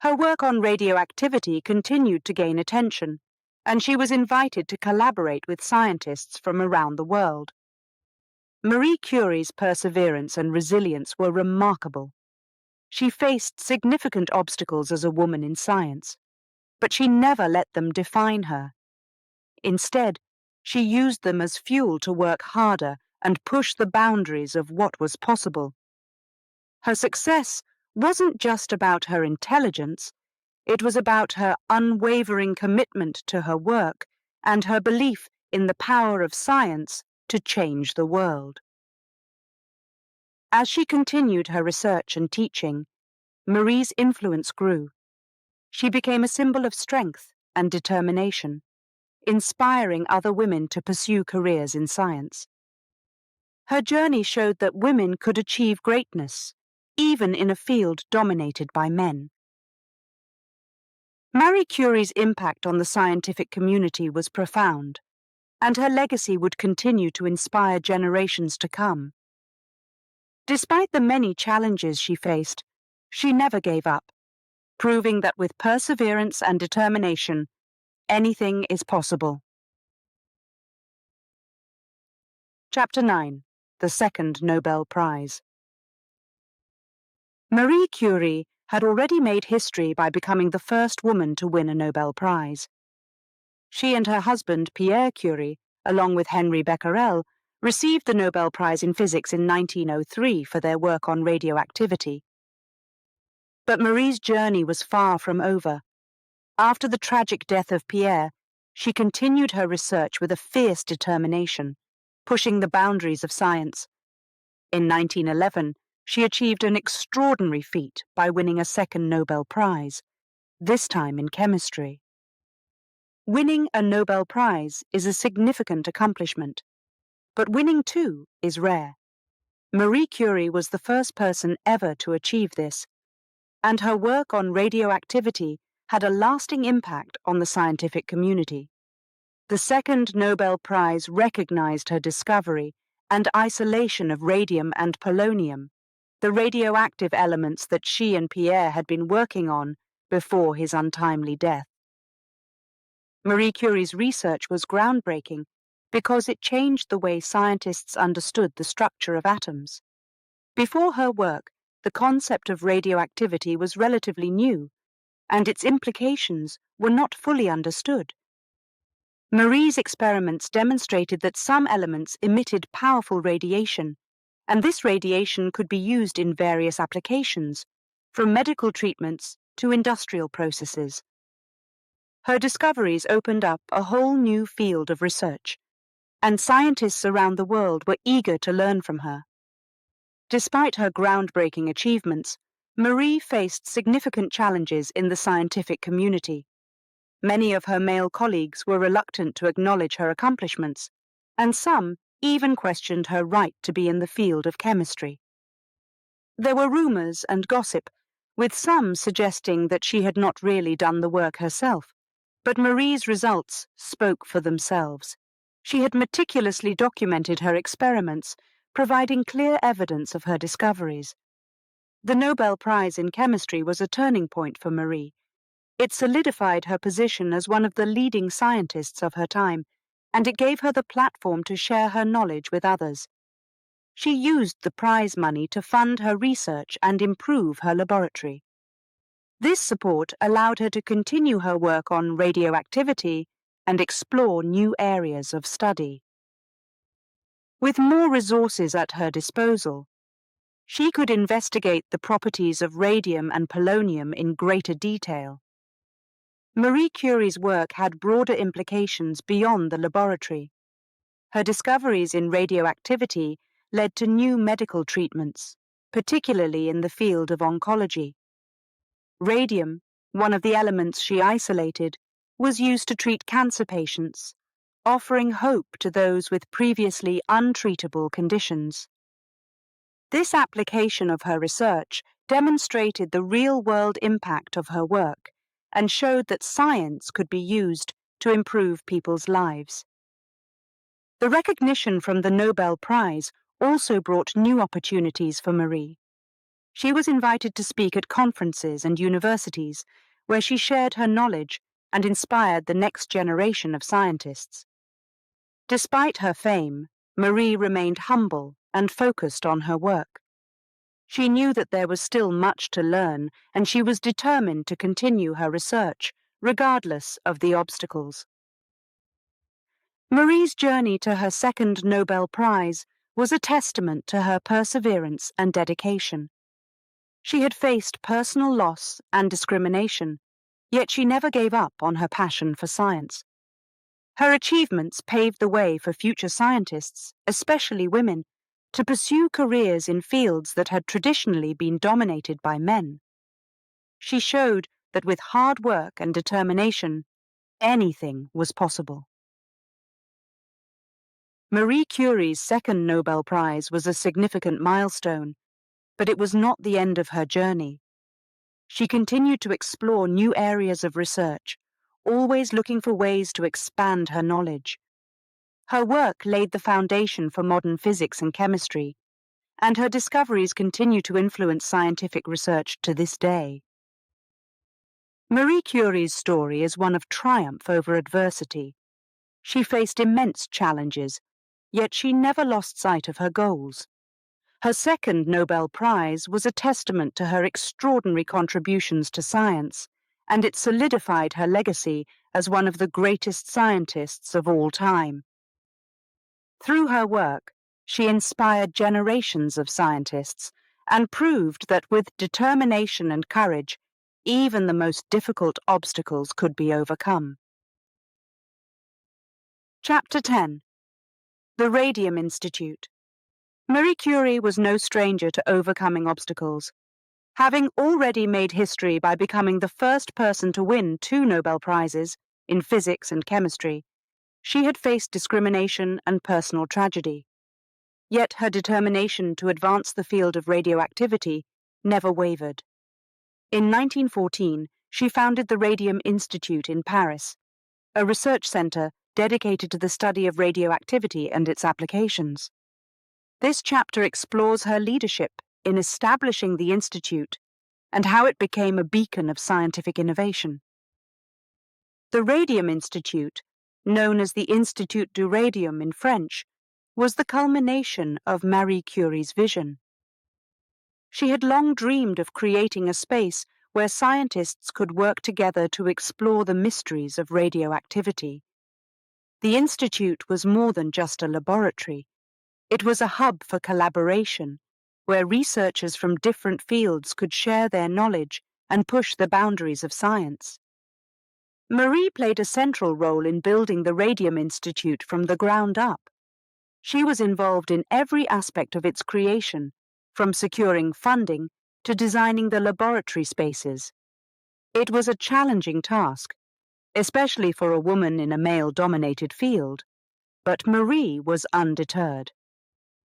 Her work on radioactivity continued to gain attention, and she was invited to collaborate with scientists from around the world. Marie Curie's perseverance and resilience were remarkable. She faced significant obstacles as a woman in science, but she never let them define her. Instead, she used them as fuel to work harder and push the boundaries of what was possible. Her success wasn't just about her intelligence, it was about her unwavering commitment to her work and her belief in the power of science to change the world. As she continued her research and teaching, Marie's influence grew. She became a symbol of strength and determination, inspiring other women to pursue careers in science. Her journey showed that women could achieve greatness, even in a field dominated by men. Marie Curie's impact on the scientific community was profound, and her legacy would continue to inspire generations to come. Despite the many challenges she faced, she never gave up, proving that with perseverance and determination, anything is possible. Chapter 9. The Second Nobel Prize. Marie Curie had already made history by becoming the first woman to win a Nobel Prize. She and her husband, Pierre Curie, along with Henri Becquerel, received the Nobel Prize in Physics in 1903 for their work on radioactivity. But Marie's journey was far from over. After the tragic death of Pierre, she continued her research with a fierce determination, pushing the boundaries of science. In 1911, she achieved an extraordinary feat by winning a second Nobel Prize, this time in chemistry. Winning a Nobel Prize is a significant accomplishment, but winning two is rare. Marie Curie was the first person ever to achieve this, and her work on radioactivity had a lasting impact on the scientific community. The second Nobel Prize recognized her discovery and isolation of radium and polonium, the radioactive elements that she and Pierre had been working on before his untimely death. Marie Curie's research was groundbreaking because it changed the way scientists understood the structure of atoms. Before her work, the concept of radioactivity was relatively new, and its implications were not fully understood. Marie's experiments demonstrated that some elements emitted powerful radiation, and this radiation could be used in various applications, from medical treatments to industrial processes. Her discoveries opened up a whole new field of research, and scientists around the world were eager to learn from her. Despite her groundbreaking achievements, Marie faced significant challenges in the scientific community. Many of her male colleagues were reluctant to acknowledge her accomplishments, and some even questioned her right to be in the field of chemistry. There were rumors and gossip, with some suggesting that she had not really done the work herself, but Marie's results spoke for themselves. She had meticulously documented her experiments, providing clear evidence of her discoveries. The Nobel Prize in Chemistry was a turning point for Marie. It solidified her position as one of the leading scientists of her time, and it gave her the platform to share her knowledge with others. She used the prize money to fund her research and improve her laboratory. This support allowed her to continue her work on radioactivity and explore new areas of study. With more resources at her disposal, she could investigate the properties of radium and polonium in greater detail. Marie Curie's work had broader implications beyond the laboratory. Her discoveries in radioactivity led to new medical treatments, particularly in the field of oncology. Radium, one of the elements she isolated, was used to treat cancer patients, offering hope to those with previously untreatable conditions. This application of her research demonstrated the real-world impact of her work and showed that science could be used to improve people's lives. The recognition from the Nobel Prize also brought new opportunities for Marie. She was invited to speak at conferences and universities, where she shared her knowledge and inspired the next generation of scientists. Despite her fame, Marie remained humble and focused on her work. She knew that there was still much to learn, and she was determined to continue her research, regardless of the obstacles. Marie's journey to her second Nobel Prize was a testament to her perseverance and dedication. She had faced personal loss and discrimination, yet she never gave up on her passion for science. Her achievements paved the way for future scientists, especially women, to pursue careers in fields that had traditionally been dominated by men. She showed that with hard work and determination, anything was possible. Marie Curie's second Nobel Prize was a significant milestone, but it was not the end of her journey. She continued to explore new areas of research, always looking for ways to expand her knowledge. Her work laid the foundation for modern physics and chemistry, and her discoveries continue to influence scientific research to this day. Marie Curie's story is one of triumph over adversity. She faced immense challenges, yet she never lost sight of her goals. Her second Nobel Prize was a testament to her extraordinary contributions to science, and it solidified her legacy as one of the greatest scientists of all time. Through her work, she inspired generations of scientists and proved that with determination and courage, even the most difficult obstacles could be overcome. Chapter 10. The Radium Institute. Marie Curie was no stranger to overcoming obstacles. Having already made history by becoming the first person to win 2 Nobel Prizes in physics and chemistry, she had faced discrimination and personal tragedy. Yet her determination to advance the field of radioactivity never wavered. In 1914, she founded the Radium Institute in Paris, a research center dedicated to the study of radioactivity and its applications. This chapter explores her leadership in establishing the institute and how it became a beacon of scientific innovation. The Radium Institute, known as the Institut du Radium in French, was the culmination of Marie Curie's vision. She had long dreamed of creating a space where scientists could work together to explore the mysteries of radioactivity. The institute was more than just a laboratory. It was a hub for collaboration, where researchers from different fields could share their knowledge and push the boundaries of science. Marie played a central role in building the Radium Institute from the ground up. She was involved in every aspect of its creation, from securing funding to designing the laboratory spaces. It was a challenging task, especially for a woman in a male-dominated field, but Marie was undeterred.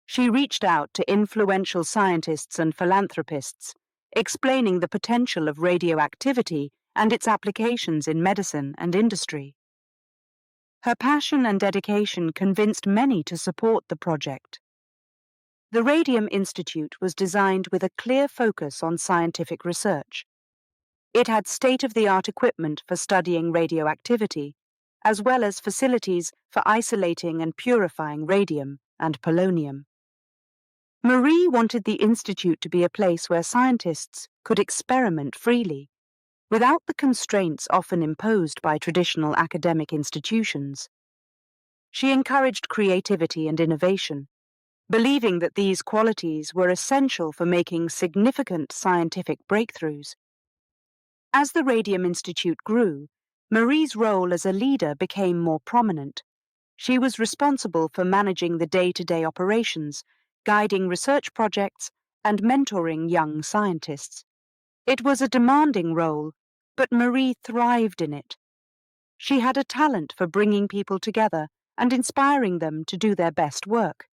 She reached out to influential scientists and philanthropists, explaining the potential of radioactivity and its applications in medicine and industry. Her passion and dedication convinced many to support the project. The Radium Institute was designed with a clear focus on scientific research. It had state-of-the-art equipment for studying radioactivity, as well as facilities for isolating and purifying radium and polonium. Marie wanted the institute to be a place where scientists could experiment freely, without the constraints often imposed by traditional academic institutions. She encouraged creativity and innovation, believing that these qualities were essential for making significant scientific breakthroughs. As the Radium Institute grew, Marie's role as a leader became more prominent. She was responsible for managing the day-to-day operations, guiding research projects, and mentoring young scientists. It was a demanding role, but Marie thrived in it. She had a talent for bringing people together and inspiring them to do their best work.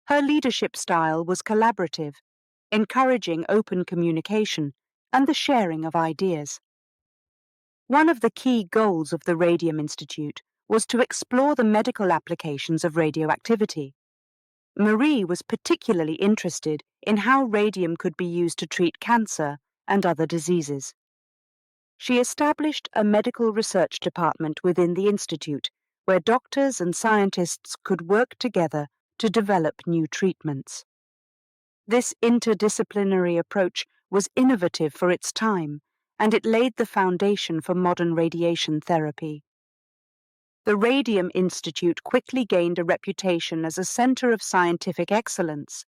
Her leadership style was collaborative, encouraging open communication and the sharing of ideas. One of the key goals of the Radium Institute was to explore the medical applications of radioactivity. Marie was particularly interested in how radium could be used to treat cancer and other diseases. She established a medical research department within the institute where doctors and scientists could work together to develop new treatments. This interdisciplinary approach was innovative for its time, and it laid the foundation for modern radiation therapy. The Radium Institute quickly gained a reputation as a center of scientific excellence.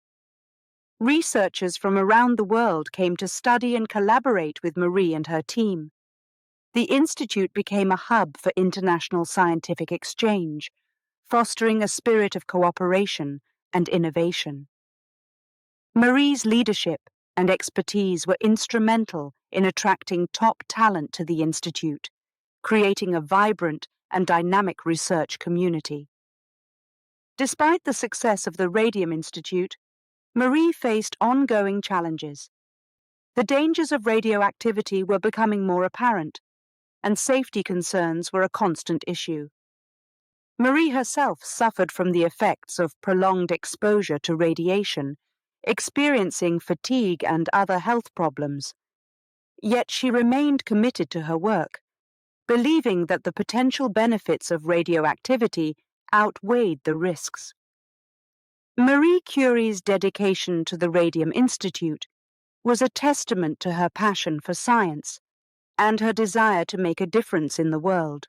Researchers from around the world came to study and collaborate with Marie and her team. The institute became a hub for international scientific exchange, fostering a spirit of cooperation and innovation. Marie's leadership and expertise were instrumental in attracting top talent to the institute, creating a vibrant and dynamic research community. Despite the success of the Radium Institute, Marie faced ongoing challenges. The dangers of radioactivity were becoming more apparent, and safety concerns were a constant issue. Marie herself suffered from the effects of prolonged exposure to radiation, experiencing fatigue and other health problems. Yet she remained committed to her work, believing that the potential benefits of radioactivity outweighed the risks. Marie Curie's dedication to the Radium Institute was a testament to her passion for science and her desire to make a difference in the world.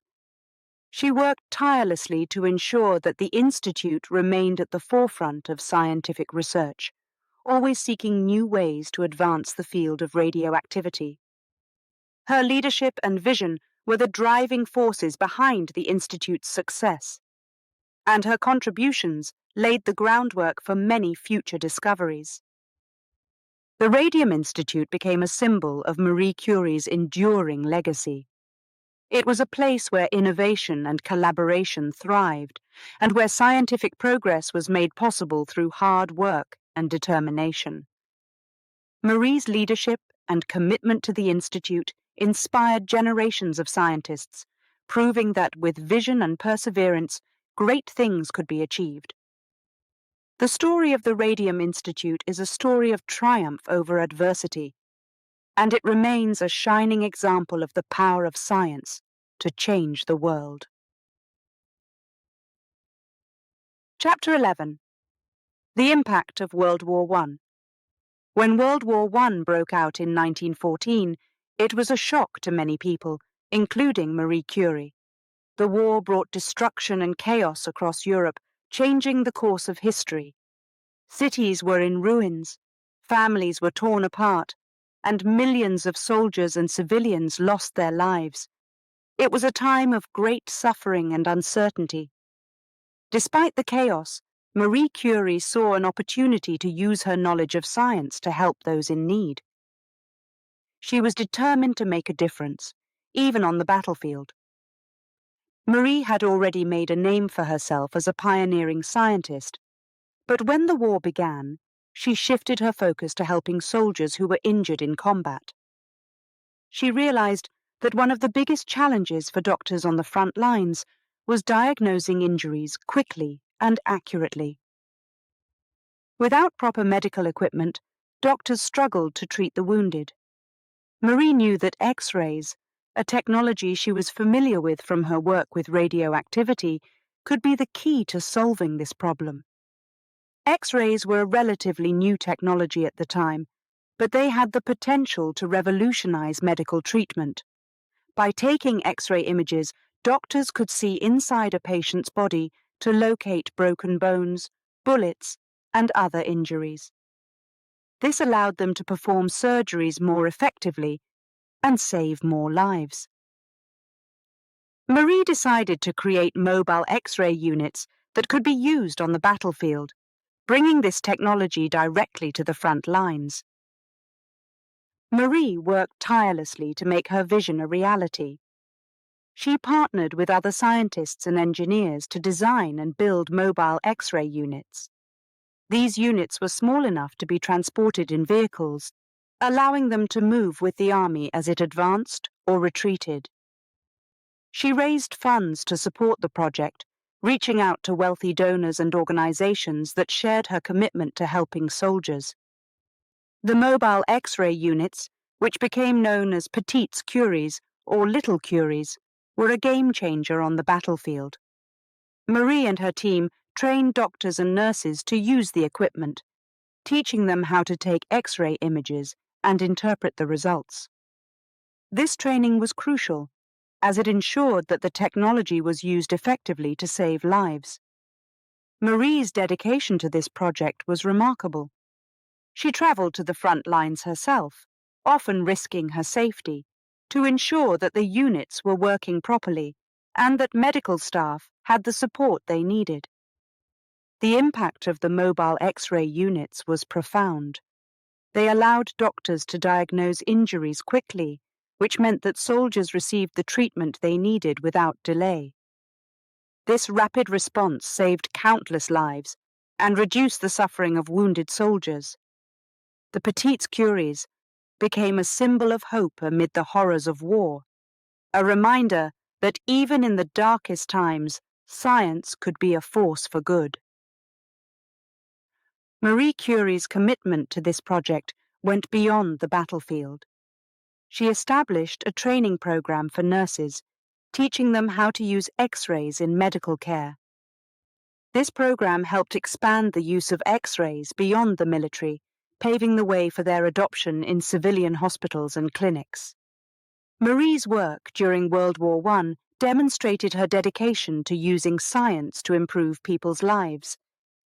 She worked tirelessly to ensure that the Institute remained at the forefront of scientific research, always seeking new ways to advance the field of radioactivity. Her leadership and vision were the driving forces behind the Institute's success, and her contributions laid the groundwork for many future discoveries. The Radium Institute became a symbol of Marie Curie's enduring legacy. It was a place where innovation and collaboration thrived, and where scientific progress was made possible through hard work and determination. Marie's leadership and commitment to the Institute inspired generations of scientists, proving that with vision and perseverance, great things could be achieved. The story of the Radium Institute is a story of triumph over adversity, and it remains a shining example of the power of science to change the world. Chapter 11. The Impact of World War I. When World War I broke out in 1914, it was a shock to many people, including Marie Curie. The war brought destruction and chaos across Europe, changing the course of history. Cities were in ruins, families were torn apart, and millions of soldiers and civilians lost their lives. It was a time of great suffering and uncertainty. Despite the chaos, Marie Curie saw an opportunity to use her knowledge of science to help those in need. She was determined to make a difference, even on the battlefield. Marie had already made a name for herself as a pioneering scientist, but when the war began, she shifted her focus to helping soldiers who were injured in combat. She realized that one of the biggest challenges for doctors on the front lines was diagnosing injuries quickly and accurately. Without proper medical equipment, doctors struggled to treat the wounded. Marie knew that X-rays, a technology she was familiar with from her work with radioactivity, could be the key to solving this problem. X-rays were a relatively new technology at the time, but they had the potential to revolutionize medical treatment. By taking X-ray images, doctors could see inside a patient's body to locate broken bones, bullets, and other injuries. This allowed them to perform surgeries more effectively and save more lives. Marie decided to create mobile X-ray units that could be used on the battlefield, bringing this technology directly to the front lines. Marie worked tirelessly to make her vision a reality. She partnered with other scientists and engineers to design and build mobile X-ray units. These units were small enough to be transported in vehicles, allowing them to move with the army as it advanced or retreated. She raised funds to support the project, reaching out to wealthy donors and organizations that shared her commitment to helping soldiers. The mobile X-ray units, which became known as Petites Curies or Little Curies, were a game-changer on the battlefield. Marie and her team trained doctors and nurses to use the equipment, teaching them how to take X-ray images and interpret the results. This training was crucial, as it ensured that the technology was used effectively to save lives. Marie's dedication to this project was remarkable. She traveled to the front lines herself, often risking her safety, to ensure that the units were working properly and that medical staff had the support they needed. The impact of the mobile X-ray units was profound. They allowed doctors to diagnose injuries quickly, which meant that soldiers received the treatment they needed without delay. This rapid response saved countless lives and reduced the suffering of wounded soldiers. The Petites Curies became a symbol of hope amid the horrors of war, a reminder that even in the darkest times, science could be a force for good. Marie Curie's commitment to this project went beyond the battlefield. She established a training program for nurses, teaching them how to use X-rays in medical care. This program helped expand the use of X-rays beyond the military, paving the way for their adoption in civilian hospitals and clinics. Marie's work during World War I demonstrated her dedication to using science to improve people's lives,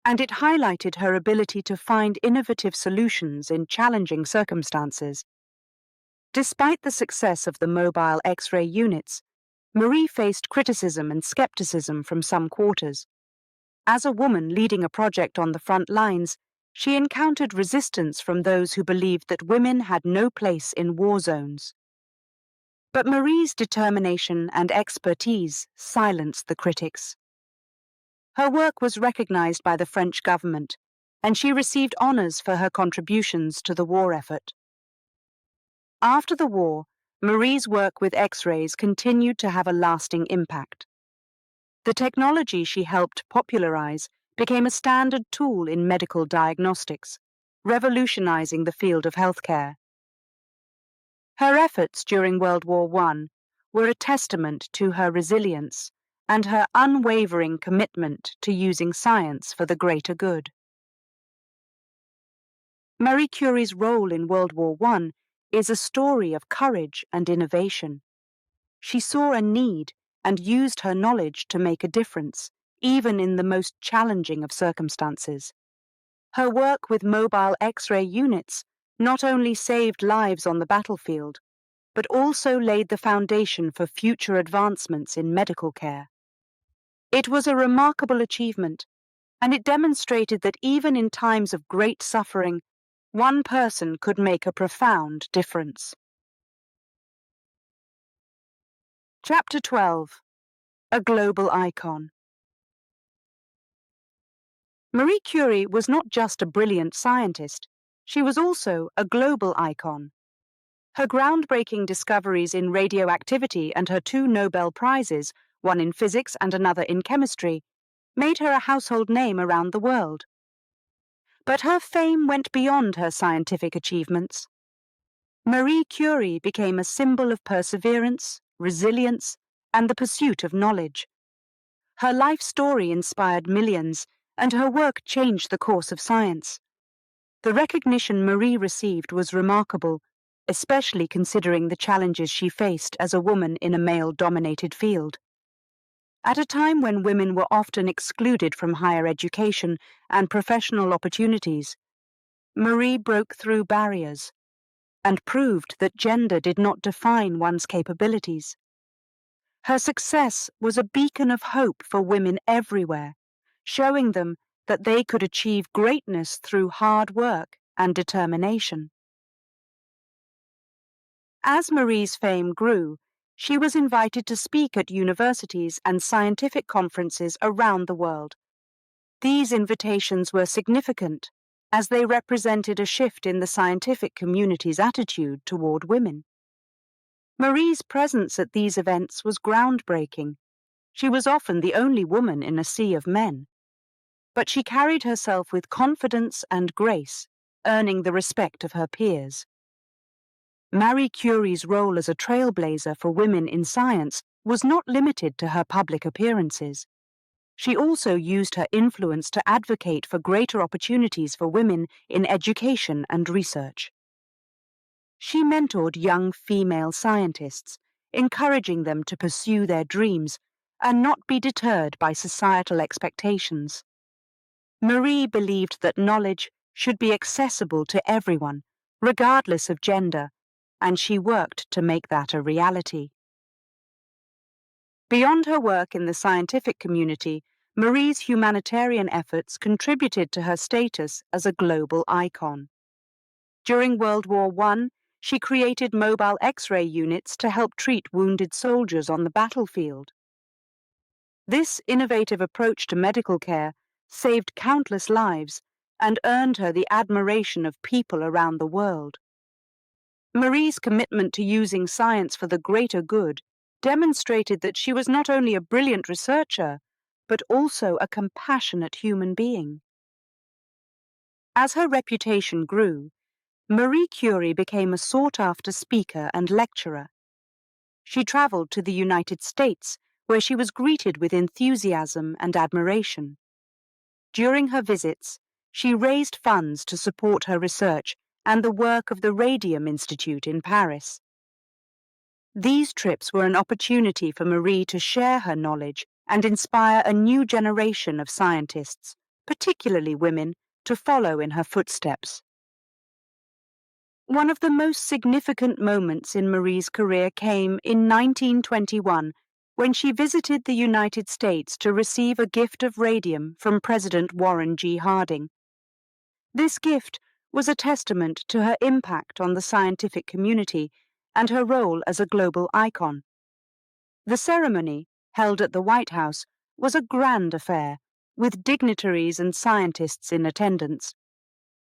and it highlighted her ability to find innovative solutions in challenging circumstances. Despite the success of the mobile X-ray units, Marie faced criticism and skepticism from some quarters. As a woman leading a project on the front lines, she encountered resistance from those who believed that women had no place in war zones. But Marie's determination and expertise silenced the critics. Her work was recognized by the French government, and she received honors for her contributions to the war effort. After the war, Marie's work with X-rays continued to have a lasting impact. The technology she helped popularize became a standard tool in medical diagnostics, revolutionizing the field of healthcare. Her efforts during World War I were a testament to her resilience and her unwavering commitment to using science for the greater good. Marie Curie's role in World War I is a story of courage and innovation. She saw a need and used her knowledge to make a difference, even in the most challenging of circumstances. Her work with mobile X-ray units not only saved lives on the battlefield, but also laid the foundation for future advancements in medical care. It was a remarkable achievement, and it demonstrated that even in times of great suffering, one person could make a profound difference. Chapter 12. A Global Icon. Marie Curie was not just a brilliant scientist, she was also a global icon. Her groundbreaking discoveries in radioactivity and her 2 Nobel Prizes, one in physics and another in chemistry, made her a household name around the world. But her fame went beyond her scientific achievements. Marie Curie became a symbol of perseverance, resilience, and the pursuit of knowledge. Her life story inspired millions, and her work changed the course of science. The recognition Marie received was remarkable, especially considering the challenges she faced as a woman in a male-dominated field. At a time when women were often excluded from higher education and professional opportunities, Marie broke through barriers and proved that gender did not define one's capabilities. Her success was a beacon of hope for women everywhere, showing them that they could achieve greatness through hard work and determination. As Marie's fame grew, she was invited to speak at universities and scientific conferences around the world. These invitations were significant, as they represented a shift in the scientific community's attitude toward women. Marie's presence at these events was groundbreaking. She was often the only woman in a sea of men. But she carried herself with confidence and grace, earning the respect of her peers. Marie Curie's role as a trailblazer for women in science was not limited to her public appearances. She also used her influence to advocate for greater opportunities for women in education and research. She mentored young female scientists, encouraging them to pursue their dreams and not be deterred by societal expectations. Marie believed that knowledge should be accessible to everyone, regardless of gender, and she worked to make that a reality. Beyond her work in the scientific community, Marie's humanitarian efforts contributed to her status as a global icon. During World War I, she created mobile X-ray units to help treat wounded soldiers on the battlefield. This innovative approach to medical care saved countless lives and earned her the admiration of people around the world. Marie's commitment to using science for the greater good demonstrated that she was not only a brilliant researcher, but also a compassionate human being. As her reputation grew, Marie Curie became a sought-after speaker and lecturer. She traveled to the United States, where she was greeted with enthusiasm and admiration. During her visits, she raised funds to support her research and the work of the Radium Institute in Paris. These trips were an opportunity for Marie to share her knowledge and inspire a new generation of scientists, particularly women, to follow in her footsteps. One of the most significant moments in Marie's career came in 1921, when she visited the United States to receive a gift of radium from President Warren G. Harding. This gift was a testament to her impact on the scientific community and her role as a global icon. The ceremony, held at the White House, was a grand affair, with dignitaries and scientists in attendance.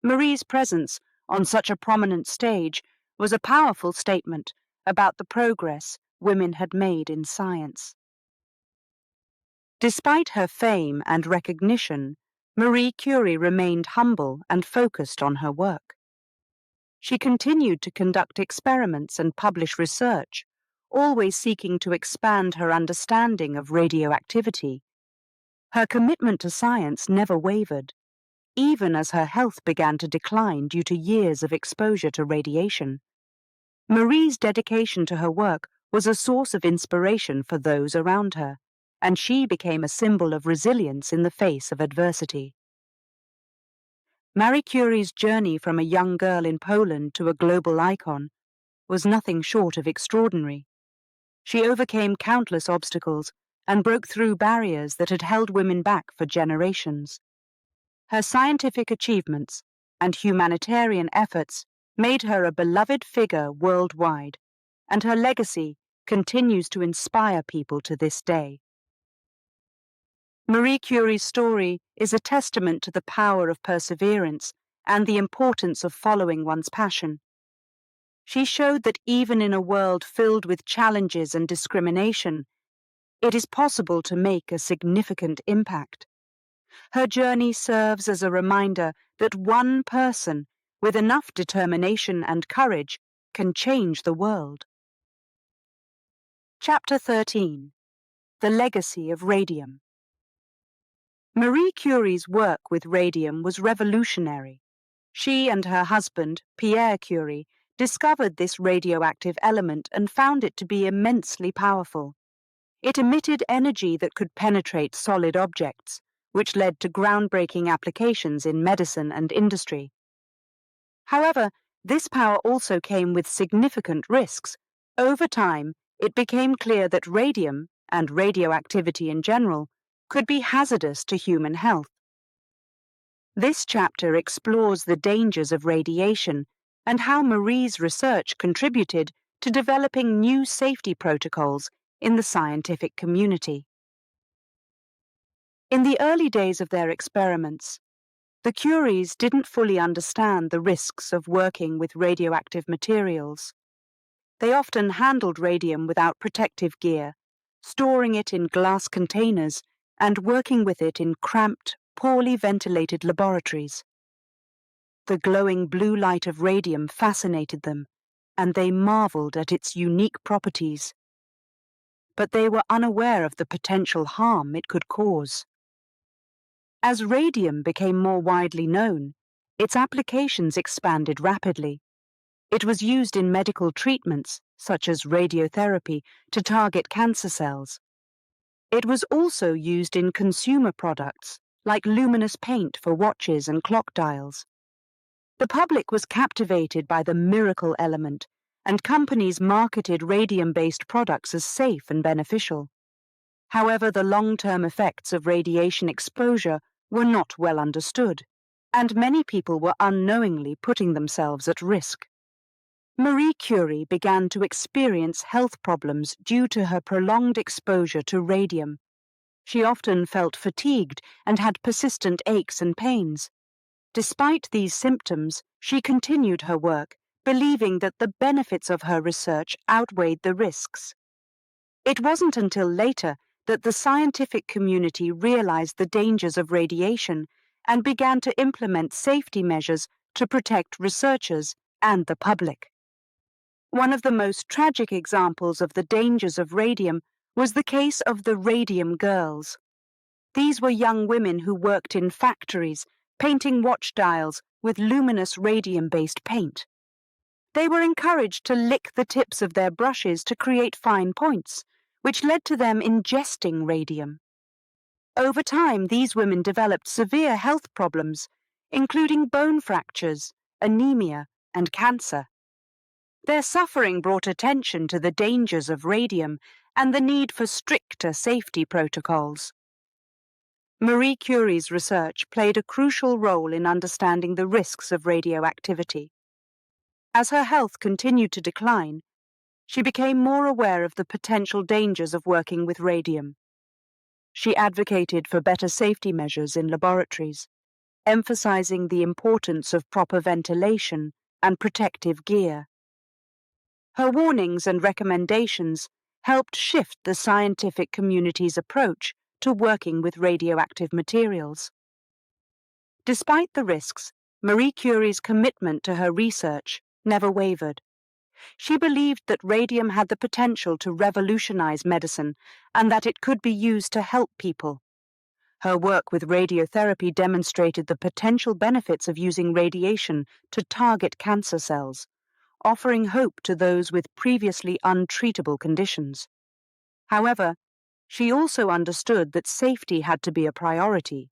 Marie's presence on such a prominent stage was a powerful statement about the progress women had made in science. Despite her fame and recognition, Marie Curie remained humble and focused on her work. She continued to conduct experiments and publish research, always seeking to expand her understanding of radioactivity. Her commitment to science never wavered, even as her health began to decline due to years of exposure to radiation. Marie's dedication to her work was a source of inspiration for those around her, and she became a symbol of resilience in the face of adversity. Marie Curie's journey from a young girl in Poland to a global icon was nothing short of extraordinary. She overcame countless obstacles and broke through barriers that had held women back for generations. Her scientific achievements and humanitarian efforts made her a beloved figure worldwide, and her legacy continues to inspire people to this day. Marie Curie's story is a testament to the power of perseverance and the importance of following one's passion. She showed that even in a world filled with challenges and discrimination, it is possible to make a significant impact. Her journey serves as a reminder that one person with enough determination and courage can change the world. Chapter 13. The Legacy of Radium. Marie Curie's work with radium was revolutionary. She and her husband, Pierre Curie, discovered this radioactive element and found it to be immensely powerful. It emitted energy that could penetrate solid objects, which led to groundbreaking applications in medicine and industry. However, this power also came with significant risks. Over time, it became clear that radium, and radioactivity in general, could be hazardous to human health. This chapter explores the dangers of radiation and how Marie's research contributed to developing new safety protocols in the scientific community. In the early days of their experiments, the Curies didn't fully understand the risks of working with radioactive materials. They often handled radium without protective gear, storing it in glass containers and working with it in cramped, poorly ventilated laboratories. The glowing blue light of radium fascinated them, and they marveled at its unique properties. But they were unaware of the potential harm it could cause. As radium became more widely known, its applications expanded rapidly. It was used in medical treatments, such as radiotherapy, to target cancer cells. It was also used in consumer products, like luminous paint for watches and clock dials. The public was captivated by the miracle element, and companies marketed radium-based products as safe and beneficial. However, the long-term effects of radiation exposure were not well understood, and many people were unknowingly putting themselves at risk. Marie Curie began to experience health problems due to her prolonged exposure to radium. She often felt fatigued and had persistent aches and pains. Despite these symptoms, she continued her work, believing that the benefits of her research outweighed the risks. It wasn't until later that the scientific community realized the dangers of radiation and began to implement safety measures to protect researchers and the public. One of the most tragic examples of the dangers of radium was the case of the Radium Girls. These were young women who worked in factories, painting watch dials with luminous radium-based paint. They were encouraged to lick the tips of their brushes to create fine points, which led to them ingesting radium. Over time, these women developed severe health problems, including bone fractures, anemia, and cancer. Their suffering brought attention to the dangers of radium and the need for stricter safety protocols. Marie Curie's research played a crucial role in understanding the risks of radioactivity. As her health continued to decline, she became more aware of the potential dangers of working with radium. She advocated for better safety measures in laboratories, emphasizing the importance of proper ventilation and protective gear. Her warnings and recommendations helped shift the scientific community's approach to working with radioactive materials. Despite the risks, Marie Curie's commitment to her research never wavered. She believed that radium had the potential to revolutionize medicine and that it could be used to help people. Her work with radiotherapy demonstrated the potential benefits of using radiation to target cancer cells, offering hope to those with previously untreatable conditions. However, she also understood that safety had to be a priority,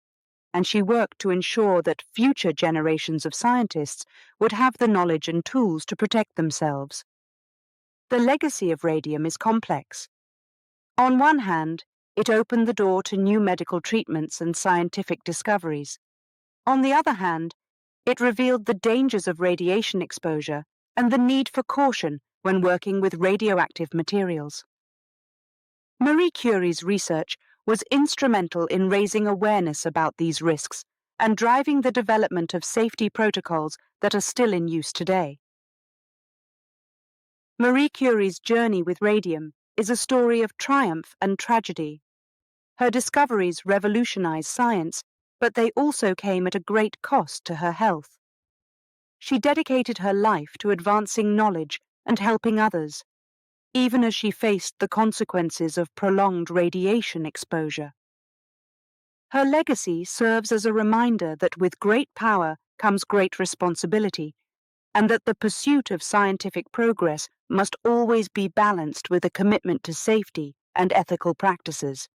and she worked to ensure that future generations of scientists would have the knowledge and tools to protect themselves. The legacy of radium is complex. On one hand, it opened the door to new medical treatments and scientific discoveries. On the other hand, it revealed the dangers of radiation exposure and the need for caution when working with radioactive materials. Marie Curie's research was instrumental in raising awareness about these risks and driving the development of safety protocols that are still in use today. Marie Curie's journey with radium is a story of triumph and tragedy. Her discoveries revolutionized science, but they also came at a great cost to her health. She dedicated her life to advancing knowledge and helping others, even as she faced the consequences of prolonged radiation exposure. Her legacy serves as a reminder that with great power comes great responsibility, and that the pursuit of scientific progress must always be balanced with a commitment to safety and ethical practices.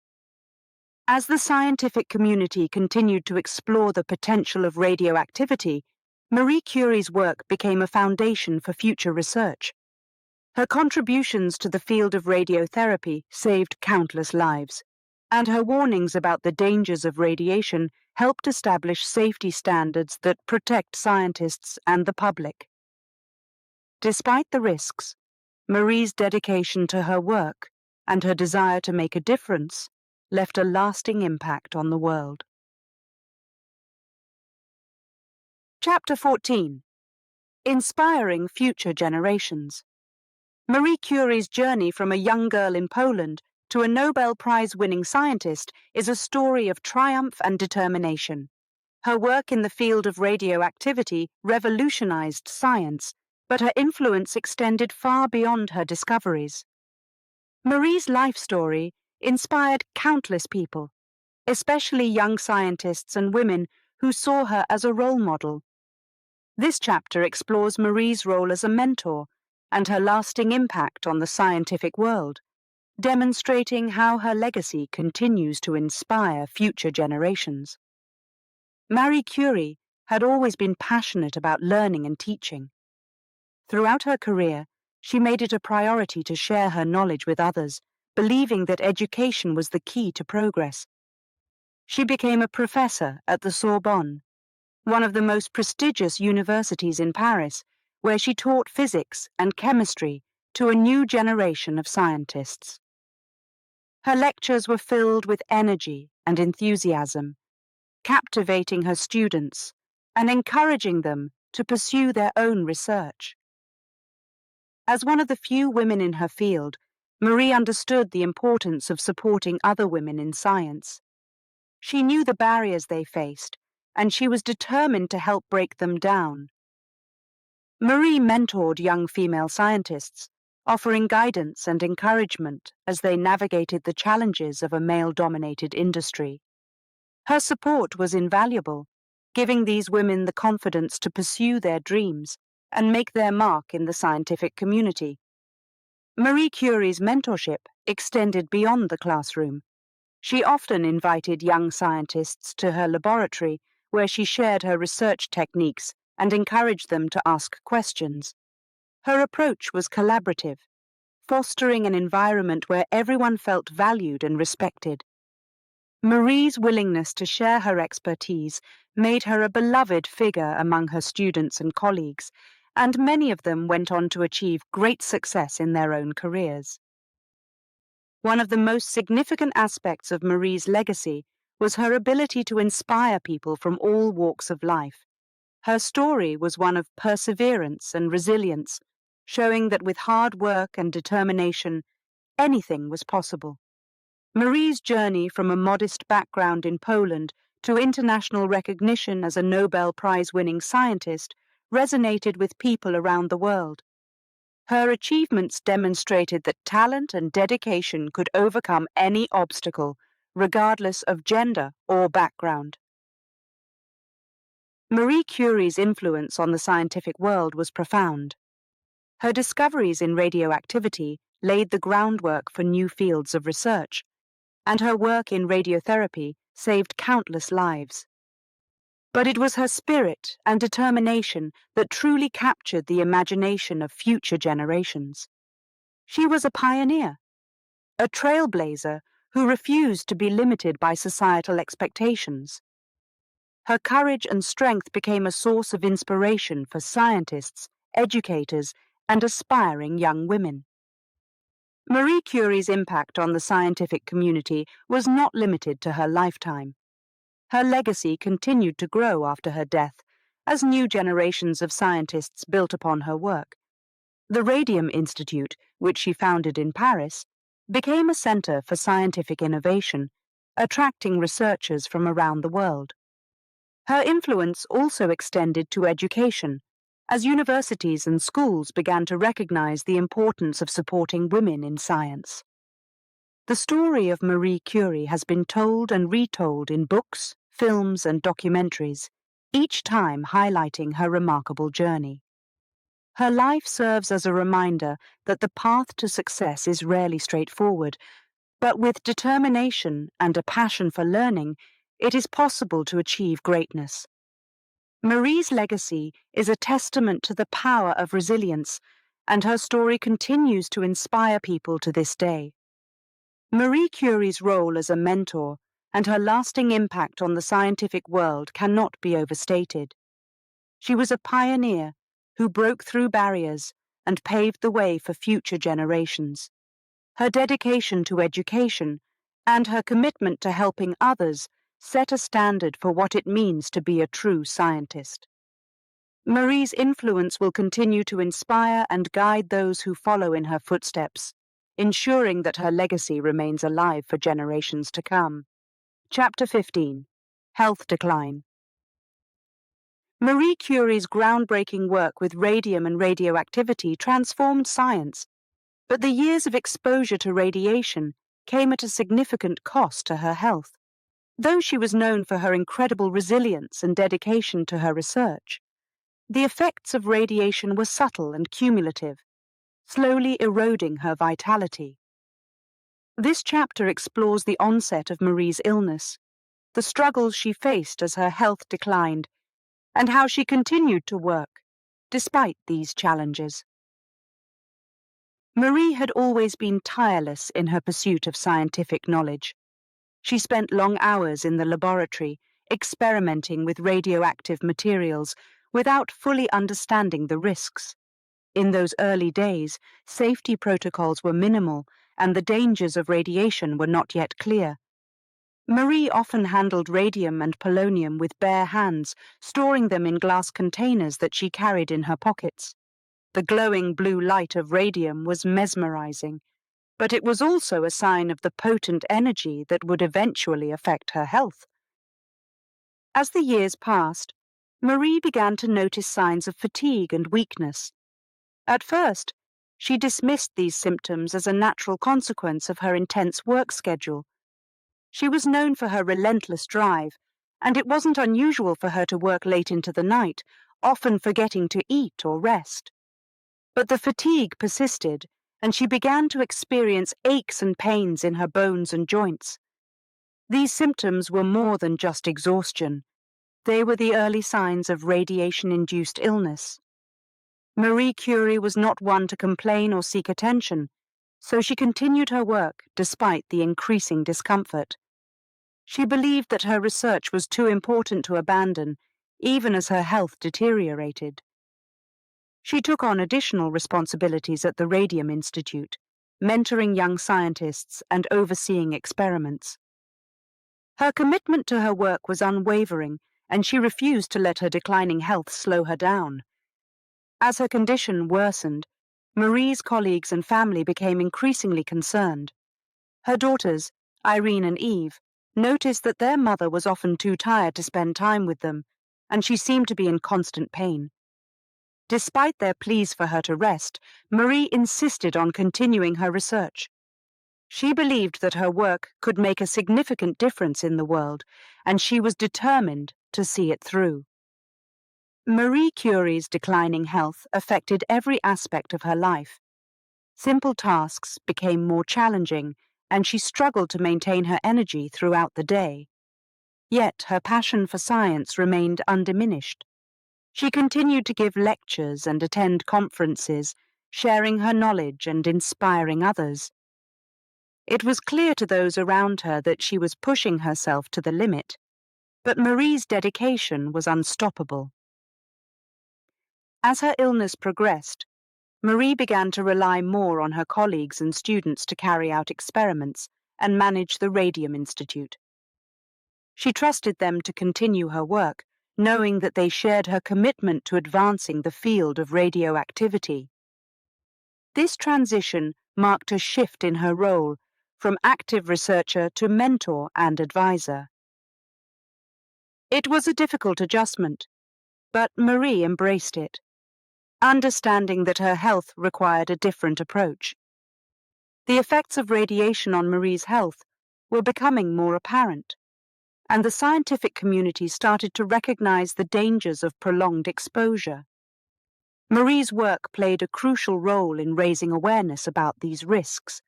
As the scientific community continued to explore the potential of radioactivity, Marie Curie's work became a foundation for future research. Her contributions to the field of radiotherapy saved countless lives, and her warnings about the dangers of radiation helped establish safety standards that protect scientists and the public. Despite the risks, Marie's dedication to her work and her desire to make a difference left a lasting impact on the world. Chapter 14. Inspiring Future Generations. Marie Curie's journey from a young girl in Poland to a Nobel Prize-winning scientist is a story of triumph and determination. Her work in the field of radioactivity revolutionized science, but her influence extended far beyond her discoveries. Marie's life story inspired countless people, especially young scientists and women who saw her as a role model. This chapter explores Marie's role as a mentor and her lasting impact on the scientific world, demonstrating how her legacy continues to inspire future generations. Marie Curie had always been passionate about learning and teaching. Throughout her career, she made it a priority to share her knowledge with others, believing that education was the key to progress. She became a professor at the Sorbonne, one of the most prestigious universities in Paris, where she taught physics and chemistry to a new generation of scientists. Her lectures were filled with energy and enthusiasm, captivating her students and encouraging them to pursue their own research. As one of the few women in her field, Marie understood the importance of supporting other women in science. She knew the barriers they faced, and she was determined to help break them down. Marie mentored young female scientists, offering guidance and encouragement as they navigated the challenges of a male-dominated industry. Her support was invaluable, giving these women the confidence to pursue their dreams and make their mark in the scientific community. Marie Curie's mentorship extended beyond the classroom. She often invited young scientists to her laboratory, where she shared her research techniques and encouraged them to ask questions. Her approach was collaborative, fostering an environment where everyone felt valued and respected. Marie's willingness to share her expertise made her a beloved figure among her students and colleagues, and many of them went on to achieve great success in their own careers. One of the most significant aspects of Marie's legacy was her ability to inspire people from all walks of life. Her story was one of perseverance and resilience, showing that with hard work and determination, anything was possible. Marie's journey from a modest background in Poland to international recognition as a Nobel Prize-winning scientist resonated with people around the world. Her achievements demonstrated that talent and dedication could overcome any obstacle, regardless of gender or background. Marie Curie's influence on the scientific world was profound. Her discoveries in radioactivity laid the groundwork for new fields of research, and her work in radiotherapy saved countless lives. But it was her spirit and determination that truly captured the imagination of future generations. She was a pioneer, a trailblazer who refused to be limited by societal expectations. Her courage and strength became a source of inspiration for scientists, educators, and aspiring young women. Marie Curie's impact on the scientific community was not limited to her lifetime. Her legacy continued to grow after her death, as new generations of scientists built upon her work. The Radium Institute, which she founded in Paris, became a center for scientific innovation, attracting researchers from around the world. Her influence also extended to education, as universities and schools began to recognize the importance of supporting women in science. The story of Marie Curie has been told and retold in books, films, and documentaries, each time highlighting her remarkable journey. Her life serves as a reminder that the path to success is rarely straightforward, but with determination and a passion for learning, it is possible to achieve greatness. Marie's legacy is a testament to the power of resilience, and her story continues to inspire people to this day. Marie Curie's role as a mentor and her lasting impact on the scientific world cannot be overstated. She was a pioneer who broke through barriers and paved the way for future generations. Her dedication to education and her commitment to helping others set a standard for what it means to be a true scientist. Marie's influence will continue to inspire and guide those who follow in her footsteps, ensuring that her legacy remains alive for generations to come. Chapter 15. Health Decline. Marie Curie's groundbreaking work with radium and radioactivity transformed science, but the years of exposure to radiation came at a significant cost to her health. Though she was known for her incredible resilience and dedication to her research, the effects of radiation were subtle and cumulative, slowly eroding her vitality. This chapter explores the onset of Marie's illness, the struggles she faced as her health declined, and how she continued to work despite these challenges. Marie had always been tireless in her pursuit of scientific knowledge. She spent long hours in the laboratory experimenting with radioactive materials without fully understanding the risks. In those early days, safety protocols were minimal and the dangers of radiation were not yet clear. Marie often handled radium and polonium with bare hands, storing them in glass containers that she carried in her pockets. The glowing blue light of radium was mesmerizing, but it was also a sign of the potent energy that would eventually affect her health. As the years passed, Marie began to notice signs of fatigue and weakness. At first, she dismissed these symptoms as a natural consequence of her intense work schedule. She was known for her relentless drive, and it wasn't unusual for her to work late into the night, often forgetting to eat or rest. But the fatigue persisted, and she began to experience aches and pains in her bones and joints. These symptoms were more than just exhaustion. They were the early signs of radiation-induced illness. Marie Curie was not one to complain or seek attention, so she continued her work despite the increasing discomfort. She believed that her research was too important to abandon, even as her health deteriorated. She took on additional responsibilities at the Radium Institute, mentoring young scientists and overseeing experiments. Her commitment to her work was unwavering, and she refused to let her declining health slow her down. As her condition worsened, Marie's colleagues and family became increasingly concerned. Her daughters, Irene and Eve, noticed that their mother was often too tired to spend time with them, and she seemed to be in constant pain. Despite their pleas for her to rest, Marie insisted on continuing her research. She believed that her work could make a significant difference in the world, and she was determined to see it through. Marie Curie's declining health affected every aspect of her life. Simple tasks became more challenging, and she struggled to maintain her energy throughout the day. Yet her passion for science remained undiminished. She continued to give lectures and attend conferences, sharing her knowledge and inspiring others. It was clear to those around her that she was pushing herself to the limit, but Marie's dedication was unstoppable. As her illness progressed, Marie began to rely more on her colleagues and students to carry out experiments and manage the Radium Institute. She trusted them to continue her work, knowing that they shared her commitment to advancing the field of radioactivity. This transition marked a shift in her role, from active researcher to mentor and advisor. It was a difficult adjustment, but Marie embraced it, understanding that her health required a different approach. The effects of radiation on Marie's health were becoming more apparent, and the scientific community started to recognize the dangers of prolonged exposure. Marie's work played a crucial role in raising awareness about these risks,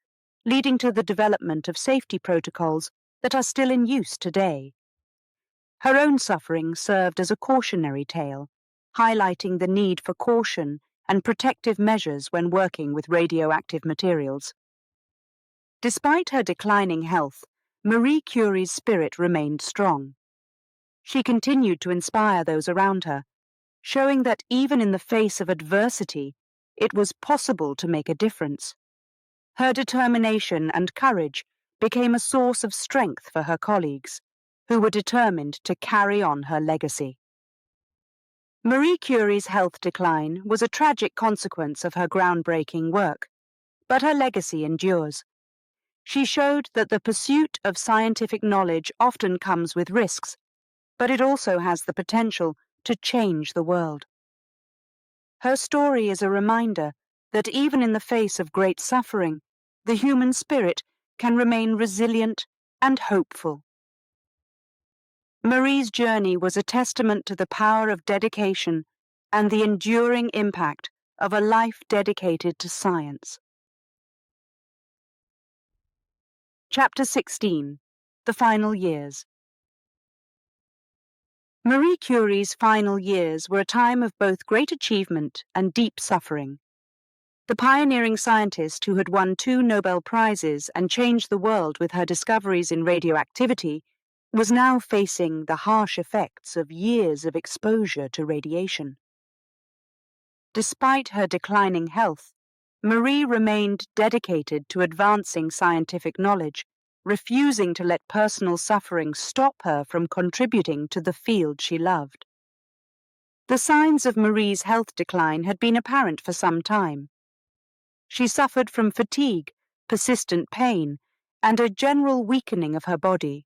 leading to the development of safety protocols that are still in use today. Her own suffering served as a cautionary tale, highlighting the need for caution and protective measures when working with radioactive materials. Despite her declining health, Marie Curie's spirit remained strong. She continued to inspire those around her, showing that even in the face of adversity, it was possible to make a difference. Her determination and courage became a source of strength for her colleagues, who were determined to carry on her legacy. Marie Curie's health decline was a tragic consequence of her groundbreaking work, but her legacy endures. She showed that the pursuit of scientific knowledge often comes with risks, but it also has the potential to change the world. Her story is a reminder that even in the face of great suffering, the human spirit can remain resilient and hopeful. Marie's journey was a testament to the power of dedication and the enduring impact of a life dedicated to science. Chapter 16. The Final Years. Marie Curie's final years were a time of both great achievement and deep suffering. The pioneering scientist who had won 2 Nobel Prizes and changed the world with her discoveries in radioactivity was now facing the harsh effects of years of exposure to radiation. Despite her declining health, Marie remained dedicated to advancing scientific knowledge, refusing to let personal suffering stop her from contributing to the field she loved. The signs of Marie's health decline had been apparent for some time. She suffered from fatigue, persistent pain, and a general weakening of her body.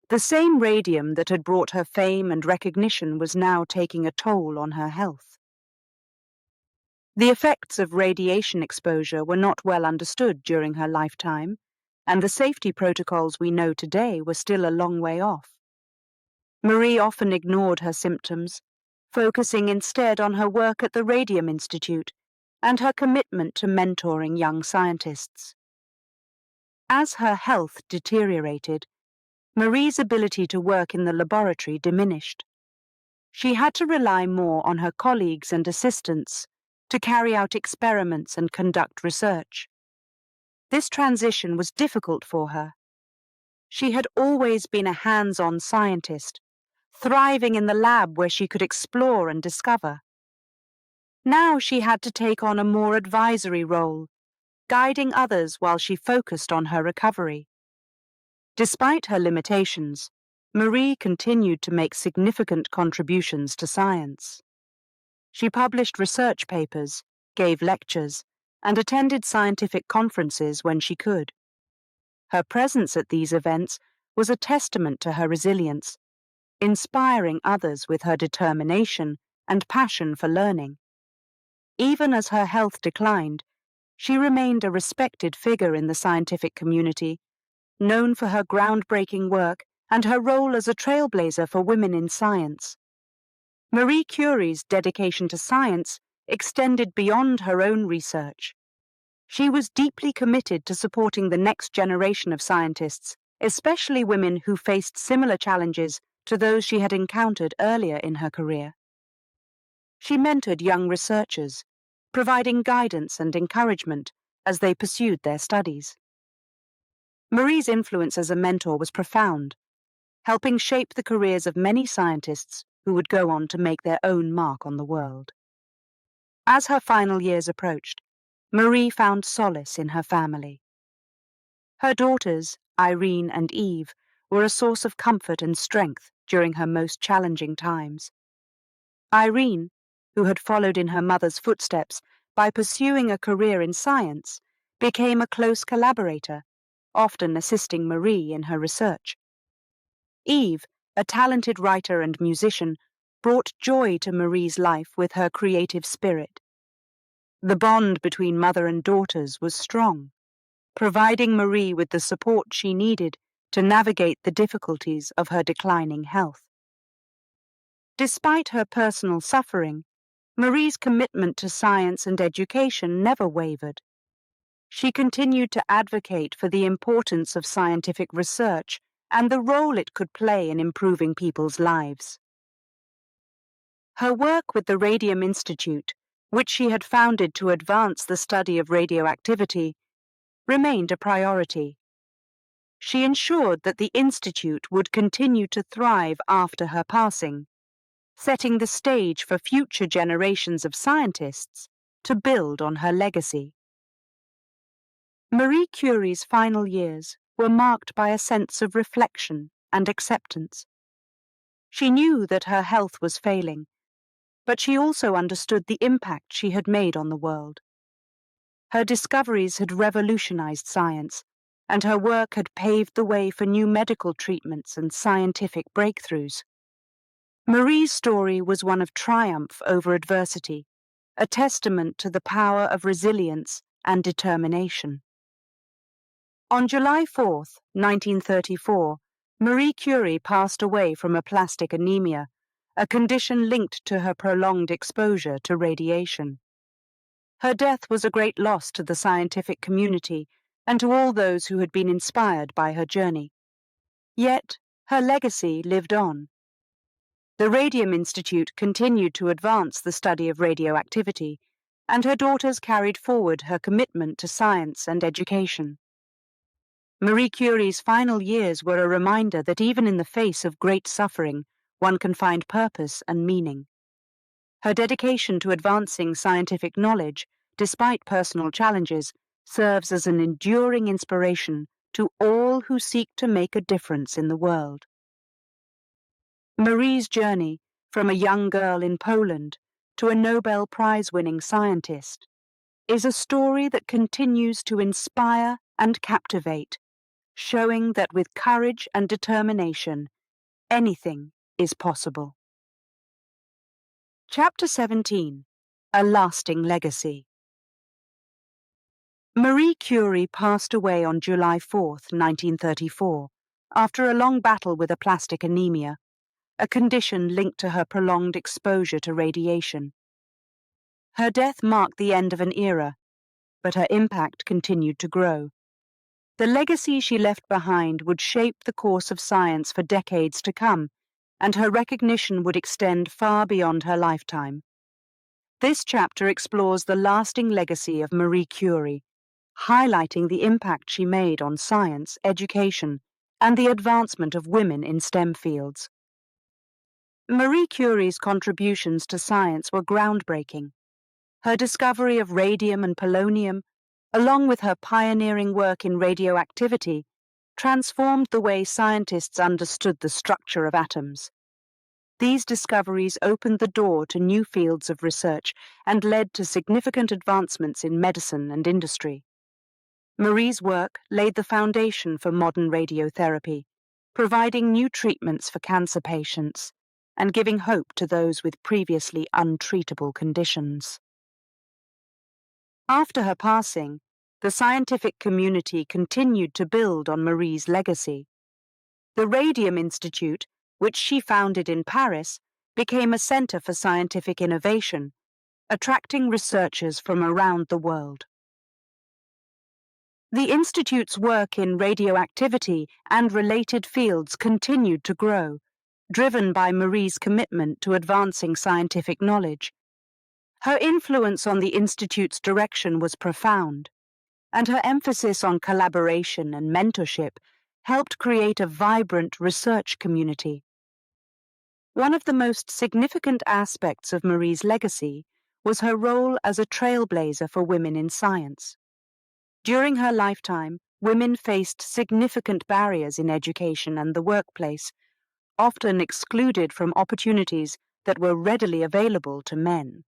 The same radium that had brought her fame and recognition was now taking a toll on her health. The effects of radiation exposure were not well understood during her lifetime, and the safety protocols we know today were still a long way off. Marie often ignored her symptoms, focusing instead on her work at the Radium Institute and her commitment to mentoring young scientists. As her health deteriorated, Marie's ability to work in the laboratory diminished. She had to rely more on her colleagues and assistants to carry out experiments and conduct research. This transition was difficult for her. She had always been a hands-on scientist, thriving in the lab where she could explore and discover. Now she had to take on a more advisory role, guiding others while she focused on her recovery. Despite her limitations, Marie continued to make significant contributions to science. She published research papers, gave lectures, and attended scientific conferences when she could. Her presence at these events was a testament to her resilience, inspiring others with her determination and passion for learning. Even as her health declined, she remained a respected figure in the scientific community, known for her groundbreaking work and her role as a trailblazer for women in science. Marie Curie's dedication to science extended beyond her own research. She was deeply committed to supporting the next generation of scientists, especially women who faced similar challenges to those she had encountered earlier in her career. She mentored young researchers, providing guidance and encouragement as they pursued their studies. Marie's influence as a mentor was profound, helping shape the careers of many scientists who would go on to make their own mark on the world. As her final years approached, Marie found solace in her family. Her daughters, Irene and Eve, were a source of comfort and strength during her most challenging times. Irene, who had followed in her mother's footsteps by pursuing a career in science, became a close collaborator, often assisting Marie in her research. Eve, a talented writer and musician, brought joy to Marie's life with her creative spirit. The bond between mother and daughters was strong, providing Marie with the support she needed to navigate the difficulties of her declining health. Despite her personal suffering, Marie's commitment to science and education never wavered. She continued to advocate for the importance of scientific research and the role it could play in improving people's lives. Her work with the Radium Institute, which she had founded to advance the study of radioactivity, remained a priority. She ensured that the Institute would continue to thrive after her passing, setting the stage for future generations of scientists to build on her legacy. Marie Curie's final years were marked by a sense of reflection and acceptance. She knew that her health was failing, but she also understood the impact she had made on the world. Her discoveries had revolutionized science, and her work had paved the way for new medical treatments and scientific breakthroughs. Marie's story was one of triumph over adversity, a testament to the power of resilience and determination. On July 4, 1934, Marie Curie passed away from aplastic anemia, a condition linked to her prolonged exposure to radiation. Her death was a great loss to the scientific community and to all those who had been inspired by her journey. Yet, her legacy lived on. The Radium Institute continued to advance the study of radioactivity, and her daughters carried forward her commitment to science and education. Marie Curie's final years were a reminder that even in the face of great suffering, one can find purpose and meaning. Her dedication to advancing scientific knowledge, despite personal challenges, serves as an enduring inspiration to all who seek to make a difference in the world. Marie's journey from a young girl in Poland to a Nobel Prize-winning scientist is a story that continues to inspire and captivate, showing that with courage and determination, anything is possible. Chapter 17. A Lasting Legacy. Marie Curie passed away on July 4, 1934, after a long battle with aplastic anemia, a condition linked to her prolonged exposure to radiation. Her death marked the end of an era, but her impact continued to grow. The legacy she left behind would shape the course of science for decades to come, and her recognition would extend far beyond her lifetime. This chapter explores the lasting legacy of Marie Curie, highlighting the impact she made on science, education, and the advancement of women in STEM fields. Marie Curie's contributions to science were groundbreaking. Her discovery of radium and polonium, along with her pioneering work in radioactivity, transformed the way scientists understood the structure of atoms. These discoveries opened the door to new fields of research and led to significant advancements in medicine and industry. Marie's work laid the foundation for modern radiotherapy, providing new treatments for cancer patients and giving hope to those with previously untreatable conditions. After her passing, the scientific community continued to build on Marie's legacy. The Radium Institute, which she founded in Paris, became a center for scientific innovation, attracting researchers from around the world. The Institute's work in radioactivity and related fields continued to grow, driven by Marie's commitment to advancing scientific knowledge. Her influence on the Institute's direction was profound, and her emphasis on collaboration and mentorship helped create a vibrant research community. One of the most significant aspects of Marie's legacy was her role as a trailblazer for women in science. During her lifetime, women faced significant barriers in education and the workplace, often excluded from opportunities that were readily available to men.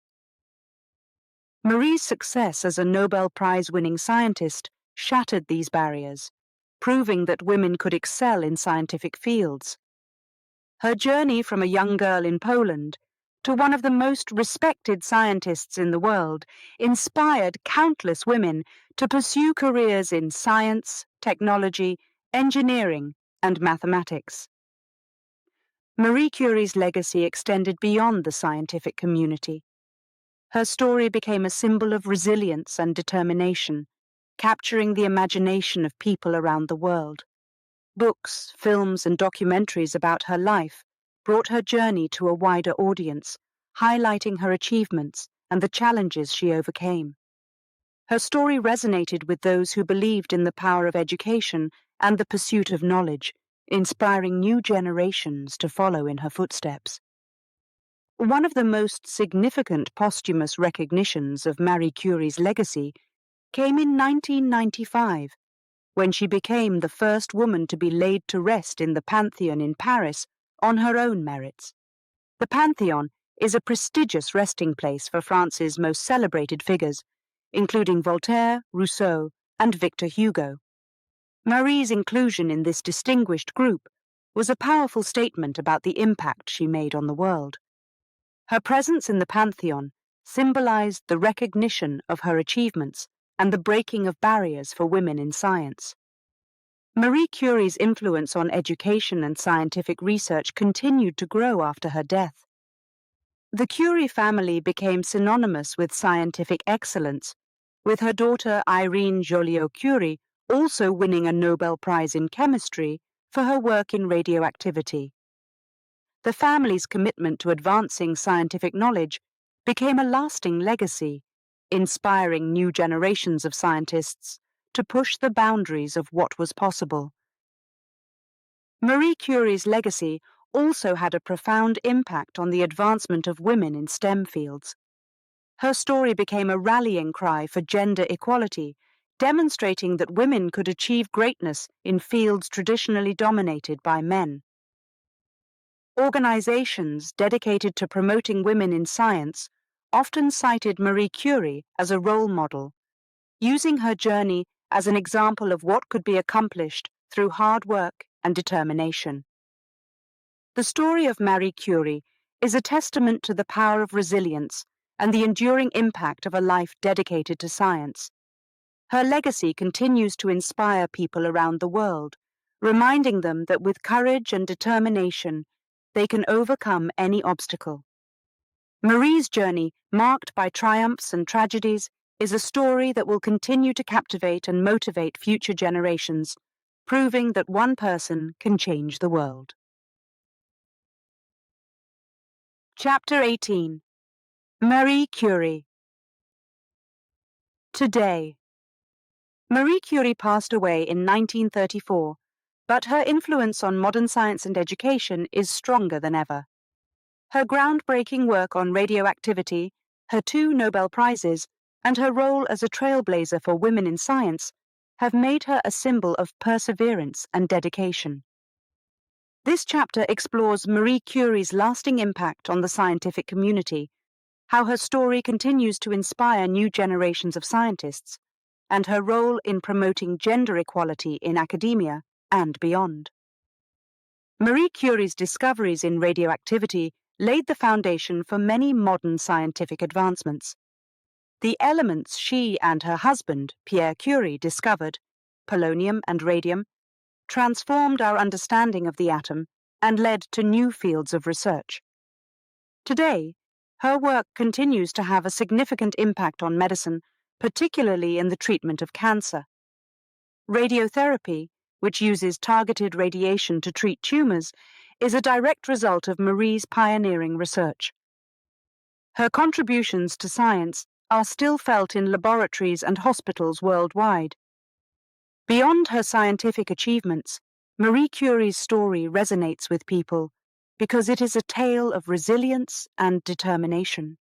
Marie's success as a Nobel Prize-winning scientist shattered these barriers, proving that women could excel in scientific fields. Her journey from a young girl in Poland to one of the most respected scientists in the world inspired countless women to pursue careers in science, technology, engineering, and mathematics. Marie Curie's legacy extended beyond the scientific community. Her story became a symbol of resilience and determination, capturing the imagination of people around the world. Books, films, and documentaries about her life brought her journey to a wider audience, highlighting her achievements and the challenges she overcame. Her story resonated with those who believed in the power of education and the pursuit of knowledge, inspiring new generations to follow in her footsteps. One of the most significant posthumous recognitions of Marie Curie's legacy came in 1995, when she became the first woman to be laid to rest in the Pantheon in Paris on her own merits. The Pantheon is a prestigious resting place for France's most celebrated figures, including Voltaire, Rousseau, and Victor Hugo. Marie's inclusion in this distinguished group was a powerful statement about the impact she made on the world. Her presence in the Pantheon symbolized the recognition of her achievements and the breaking of barriers for women in science. Marie Curie's influence on education and scientific research continued to grow after her death. The Curie family became synonymous with scientific excellence, with her daughter Irene Joliot-Curie also winning a Nobel Prize in chemistry for her work in radioactivity. the family's commitment to advancing scientific knowledge became a lasting legacy, inspiring new generations of scientists to push the boundaries of what was possible. Marie Curie's legacy also had a profound impact on the advancement of women in STEM fields. Her story became a rallying cry for gender equality, demonstrating that women could achieve greatness in fields traditionally dominated by men. Organizations dedicated to promoting women in science often cited Marie Curie as a role model, using her journey as an example of what could be accomplished through hard work and determination. The story of Marie Curie is a testament to the power of resilience and the enduring impact of a life dedicated to science. Her legacy continues to inspire people around the world, reminding them that with courage and determination, they can overcome any obstacle. Marie's journey, marked by triumphs and tragedies, is a story that will continue to captivate and motivate future generations, proving that one person can change the world. Chapter 18. Marie Curie. Today. Marie Curie passed away in 1934, but her influence on modern science and education is stronger than ever. Her groundbreaking work on radioactivity, her 2 Nobel Prizes, and her role as a trailblazer for women in science have made her a symbol of perseverance and dedication. This chapter explores Marie Curie's lasting impact on the scientific community, how her story continues to inspire new generations of scientists, and her role in promoting gender equality in academia and beyond. Marie Curie's discoveries in radioactivity laid the foundation for many modern scientific advancements. The elements she and her husband, Pierre Curie, discovered, polonium and radium, transformed our understanding of the atom and led to new fields of research. Today, her work continues to have a significant impact on medicine, particularly in the treatment of cancer. Radiotherapy, which uses targeted radiation to treat tumors, is a direct result of Marie's pioneering research. Her contributions to science are still felt in laboratories and hospitals worldwide. Beyond her scientific achievements, Marie Curie's story resonates with people because it is a tale of resilience and determination.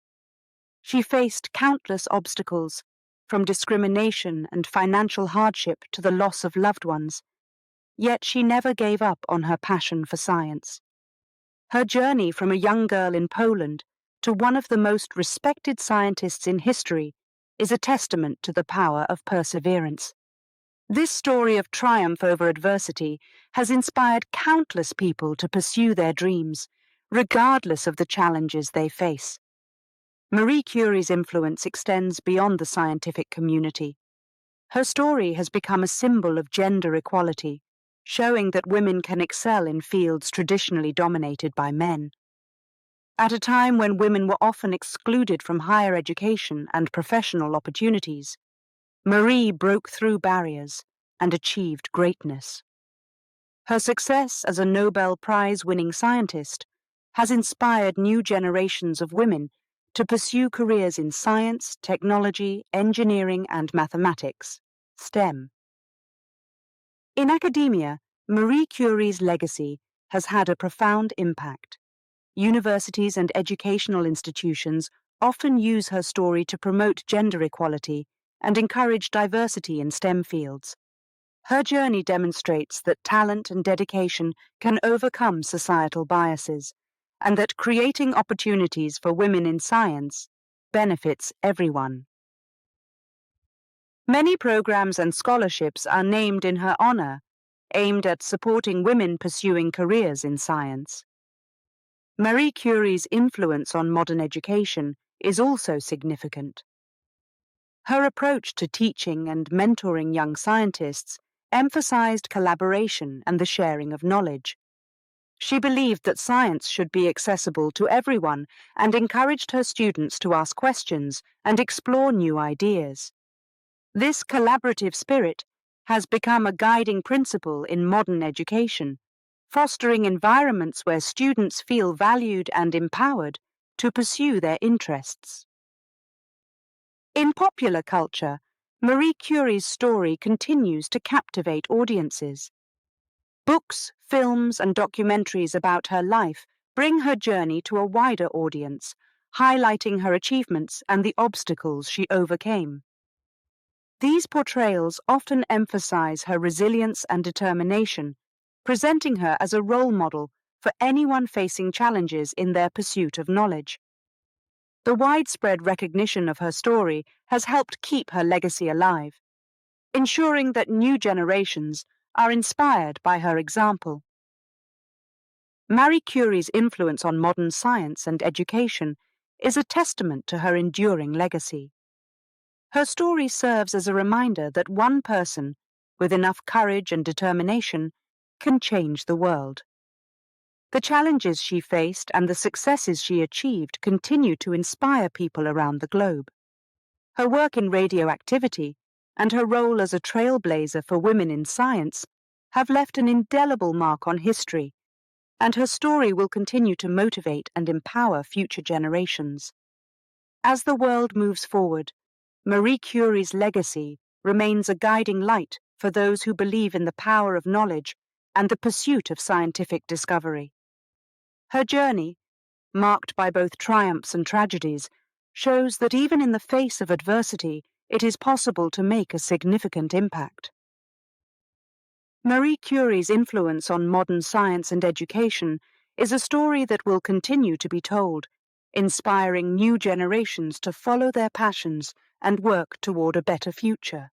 She faced countless obstacles, from discrimination and financial hardship to the loss of loved ones, yet she never gave up on her passion for science. Her journey from a young girl in Poland to one of the most respected scientists in history is a testament to the power of perseverance. This story of triumph over adversity has inspired countless people to pursue their dreams, regardless of the challenges they face. Marie Curie's influence extends beyond the scientific community. Her story has become a symbol of gender equality, showing that women can excel in fields traditionally dominated by men. At a time when women were often excluded from higher education and professional opportunities, Marie broke through barriers and achieved greatness. Her success as a Nobel Prize-winning scientist has inspired new generations of women to pursue careers in science, technology, engineering, and mathematics, STEM. In academia, Marie Curie's legacy has had a profound impact. Universities and educational institutions often use her story to promote gender equality and encourage diversity in STEM fields. Her journey demonstrates that talent and dedication can overcome societal biases, and that creating opportunities for women in science benefits everyone. Many programs and scholarships are named in her honor, aimed at supporting women pursuing careers in science. Marie Curie's influence on modern education is also significant. Her approach to teaching and mentoring young scientists emphasized collaboration and the sharing of knowledge. She believed that science should be accessible to everyone and encouraged her students to ask questions and explore new ideas. This collaborative spirit has become a guiding principle in modern education, fostering environments where students feel valued and empowered to pursue their interests. In popular culture, Marie Curie's story continues to captivate audiences. Books, films, and documentaries about her life bring her journey to a wider audience, highlighting her achievements and the obstacles she overcame. These portrayals often emphasize her resilience and determination, presenting her as a role model for anyone facing challenges in their pursuit of knowledge. The widespread recognition of her story has helped keep her legacy alive, ensuring that new generations are inspired by her example. Marie Curie's influence on modern science and education is a testament to her enduring legacy. Her story serves as a reminder that one person, with enough courage and determination, can change the world. The challenges she faced and the successes she achieved continue to inspire people around the globe. Her work in radioactivity and her role as a trailblazer for women in science have left an indelible mark on history, and her story will continue to motivate and empower future generations. As the world moves forward, Marie Curie's legacy remains a guiding light for those who believe in the power of knowledge and the pursuit of scientific discovery. Her journey, marked by both triumphs and tragedies, shows that even in the face of adversity, it is possible to make a significant impact. Marie Curie's influence on modern science and education is a story that will continue to be told, inspiring new generations to follow their passions and work toward a better future.